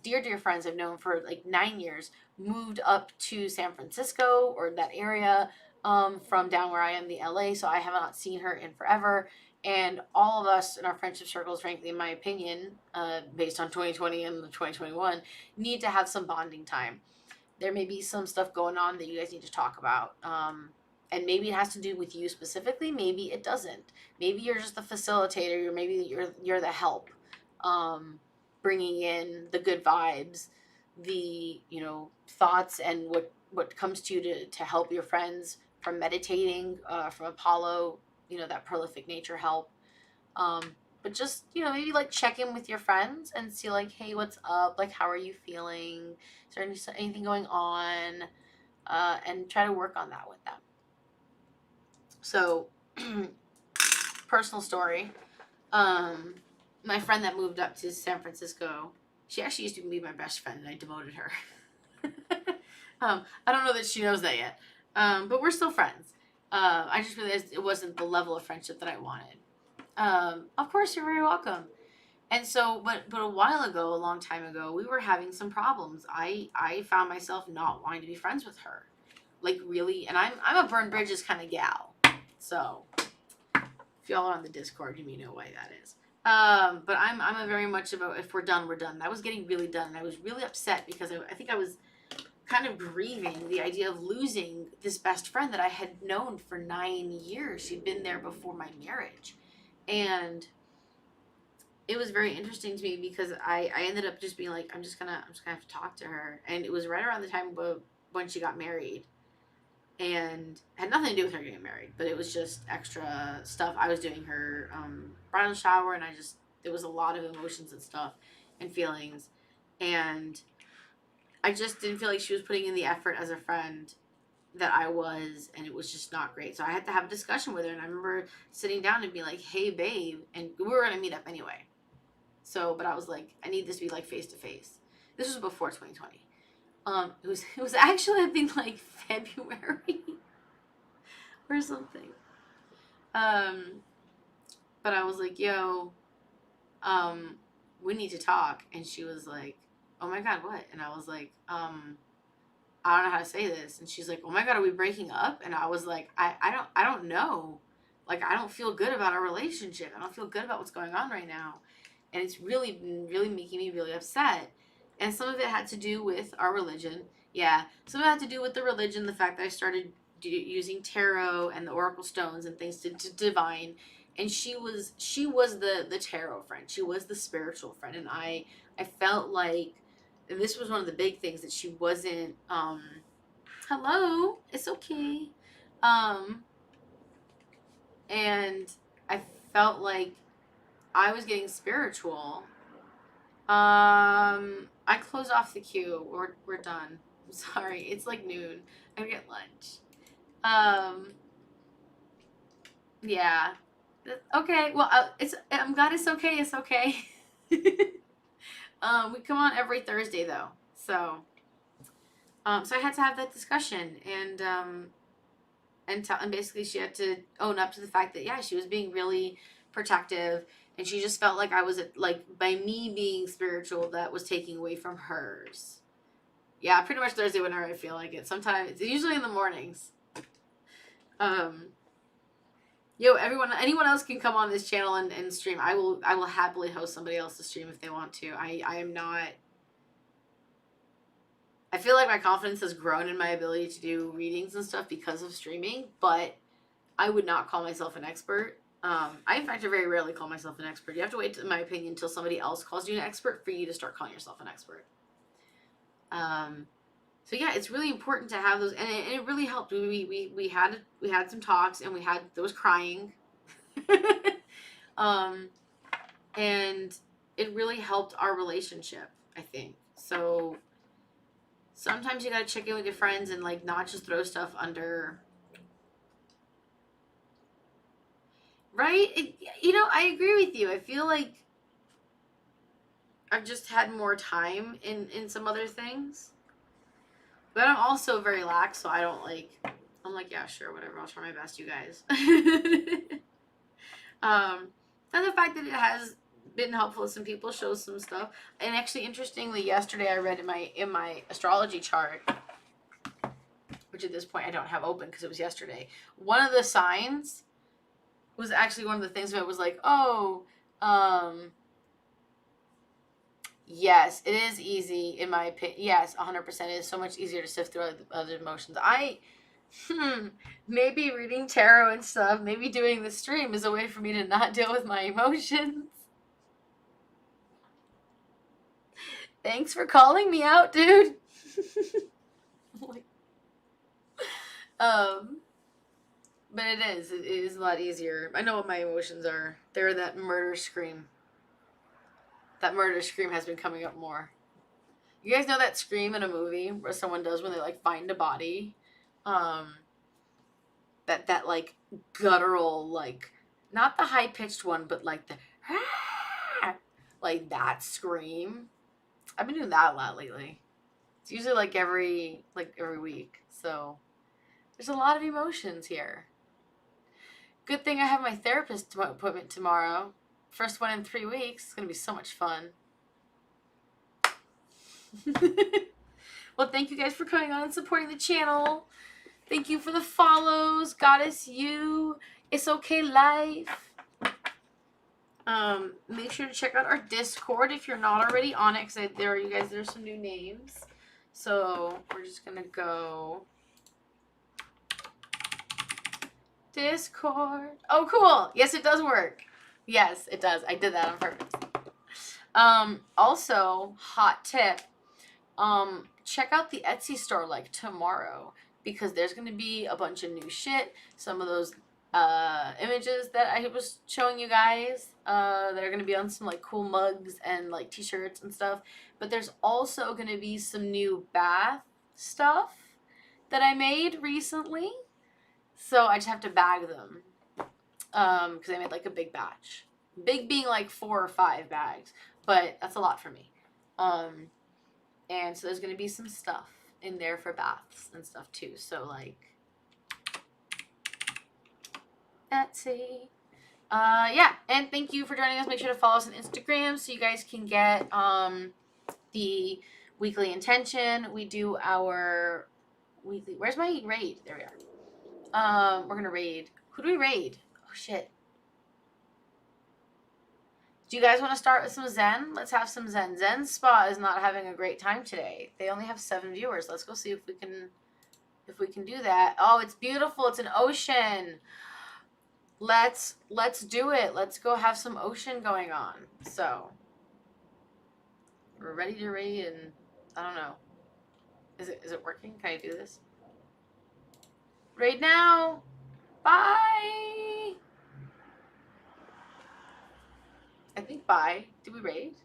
dear friends I've known for like 9 years, moved up to San Francisco or that area from down where I am, the LA. So I have not seen her in forever. And all of us in our friendship circles, frankly, in my opinion, based on 2020 and 2021, need to have some bonding time. There may be some stuff going on that you guys need to talk about. And maybe it has to do with you specifically. Maybe it doesn't. Maybe you're just the facilitator. Or maybe you're the help, bringing in the good vibes, the, you know, thoughts and what comes to you to help your friends, from meditating, from Apollo, you know, that prolific nature help. But just, you know, maybe like check in with your friends and see like, hey, what's up? Like, how are you feeling? Is there anything going on? And try to work on that with them. So, personal story. My friend that moved up to San Francisco, she actually used to be my best friend, and I demoted her. I don't know that she knows that yet. But we're still friends. I just realized it wasn't the level of friendship that I wanted. Of course, you're very welcome. And so, but a while ago, a long time ago, we were having some problems. I found myself not wanting to be friends with her, like really. And I'm a burn bridges kind of gal. So if y'all are on the Discord, you may know why that is. But I'm a very much about, if we're done, we're done. I was getting really done, and I was really upset because I think I was kind of grieving the idea of losing this best friend that I had known for 9 years. She'd been there before my marriage. And it was very interesting to me because I ended up just being like, I'm just gonna have to talk to her. And it was right around the time when she got married, and had nothing to do with her getting married, but it was just extra stuff. I was doing her bridal shower, and there was a lot of emotions and stuff and feelings, and I just didn't feel like she was putting in the effort as a friend that I was, and it was just not great. So I had to have a discussion with her, and I remember sitting down and being like, hey babe, and we were gonna meet up anyway. So, but I was like, I need this to be like face to face. This was before 2020. It was actually, I think, like February or something. But I was like, yo, we need to talk. And she was like, oh my God, what? And I was like, I don't know how to say this. And she's like, oh my God, are we breaking up? And I was like, I don't know. Like, I don't feel good about our relationship. I don't feel good about what's going on right now. And it's really, really making me really upset. And some of it had to do with our religion. Yeah, some of it had to do with the religion, the fact that I started using tarot and the oracle stones and things to divine. And she was the tarot friend. She was the spiritual friend. And I felt like, and this was one of the big things, that she wasn't, hello, it's okay. And I felt like I was getting spiritual. I closed off the queue. We're done. I'm sorry. It's like noon. I get lunch. Yeah. Okay. Well, I'm glad it's okay. It's okay. We come on every Thursday though. So I had to have that discussion, and basically she had to own up to the fact that, yeah, she was being really protective. And she just felt like I was, like, by me being spiritual, that was taking away from hers. Yeah, pretty much Thursday whenever I feel like it. Sometimes, it's usually in the mornings. Anyone else can come on this channel and stream. I will happily host somebody else's stream if they want to. I feel like my confidence has grown in my ability to do readings and stuff because of streaming, but I would not call myself an expert. I, in fact, very rarely call myself an expert. You have to wait, in my opinion, until somebody else calls you an expert for you to start calling yourself an expert. So yeah, it's really important to have those, and it really helped. We had some talks, and there was crying, and it really helped our relationship, I think. So sometimes you gotta check in with your friends and like not just throw stuff under. Right? I agree with you. I feel like I've just had more time in some other things. But I'm also very lax, so I don't I'm like, yeah, sure, whatever. I'll try my best, you guys. And the fact that it has been helpful to some people shows some stuff. And actually, interestingly, yesterday I read in my astrology chart, which at this point I don't have open because it was yesterday. One of the signs was actually one of the things where it was like, yes, it is easy, in my opinion. Yes, 100%. It is so much easier to sift through other emotions. Maybe reading tarot and stuff, maybe doing the stream is a way for me to not deal with my emotions. Thanks for calling me out, dude. But it is a lot easier. I know what my emotions are. They're that murder scream. That murder scream has been coming up more. You guys know that scream in a movie where someone does when they like find a body? That like guttural, like not the high pitched one, but like the like that scream. I've been doing that a lot lately. It's usually like every week. So there's a lot of emotions here. Good thing I have my therapist appointment tomorrow. First one in 3 weeks. It's going to be so much fun. Well, thank you guys for coming on and supporting the channel. Thank you for the follows. Goddess you. It's okay life. Make sure to check out our Discord if you're not already on it, because there's some new names. So we're just going to go Discord. Oh, cool. Yes, it does work. Yes, it does. I did that on purpose. Also, hot tip. Check out the Etsy store like tomorrow, because there's going to be a bunch of new shit. Some of those images that I was showing you guys that are going to be on some like cool mugs and like t-shirts and stuff. But there's also going to be some new bath stuff that I made recently. So I just have to bag them because I made like a big batch. Big being like 4 or 5 bags, but that's a lot for me. And so there's going to be some stuff in there for baths and stuff too. So like Etsy. Yeah, and thank you for joining us. Make sure to follow us on Instagram so you guys can get the weekly intention. We do our weekly. Where's my raid? There we are. We're gonna raid. Who do we raid? Oh shit. Do you guys want to start with some Zen? Let's have some Zen. Zen Spa is not having a great time today. They only have 7 viewers. Let's go see if we can do that. Oh, it's beautiful. It's an ocean. Let's do it. Let's go have some ocean going on. So we're ready to raid, and I don't know. Is it working? Can I do this? Raid now. Bye. I think bye. Did we raid?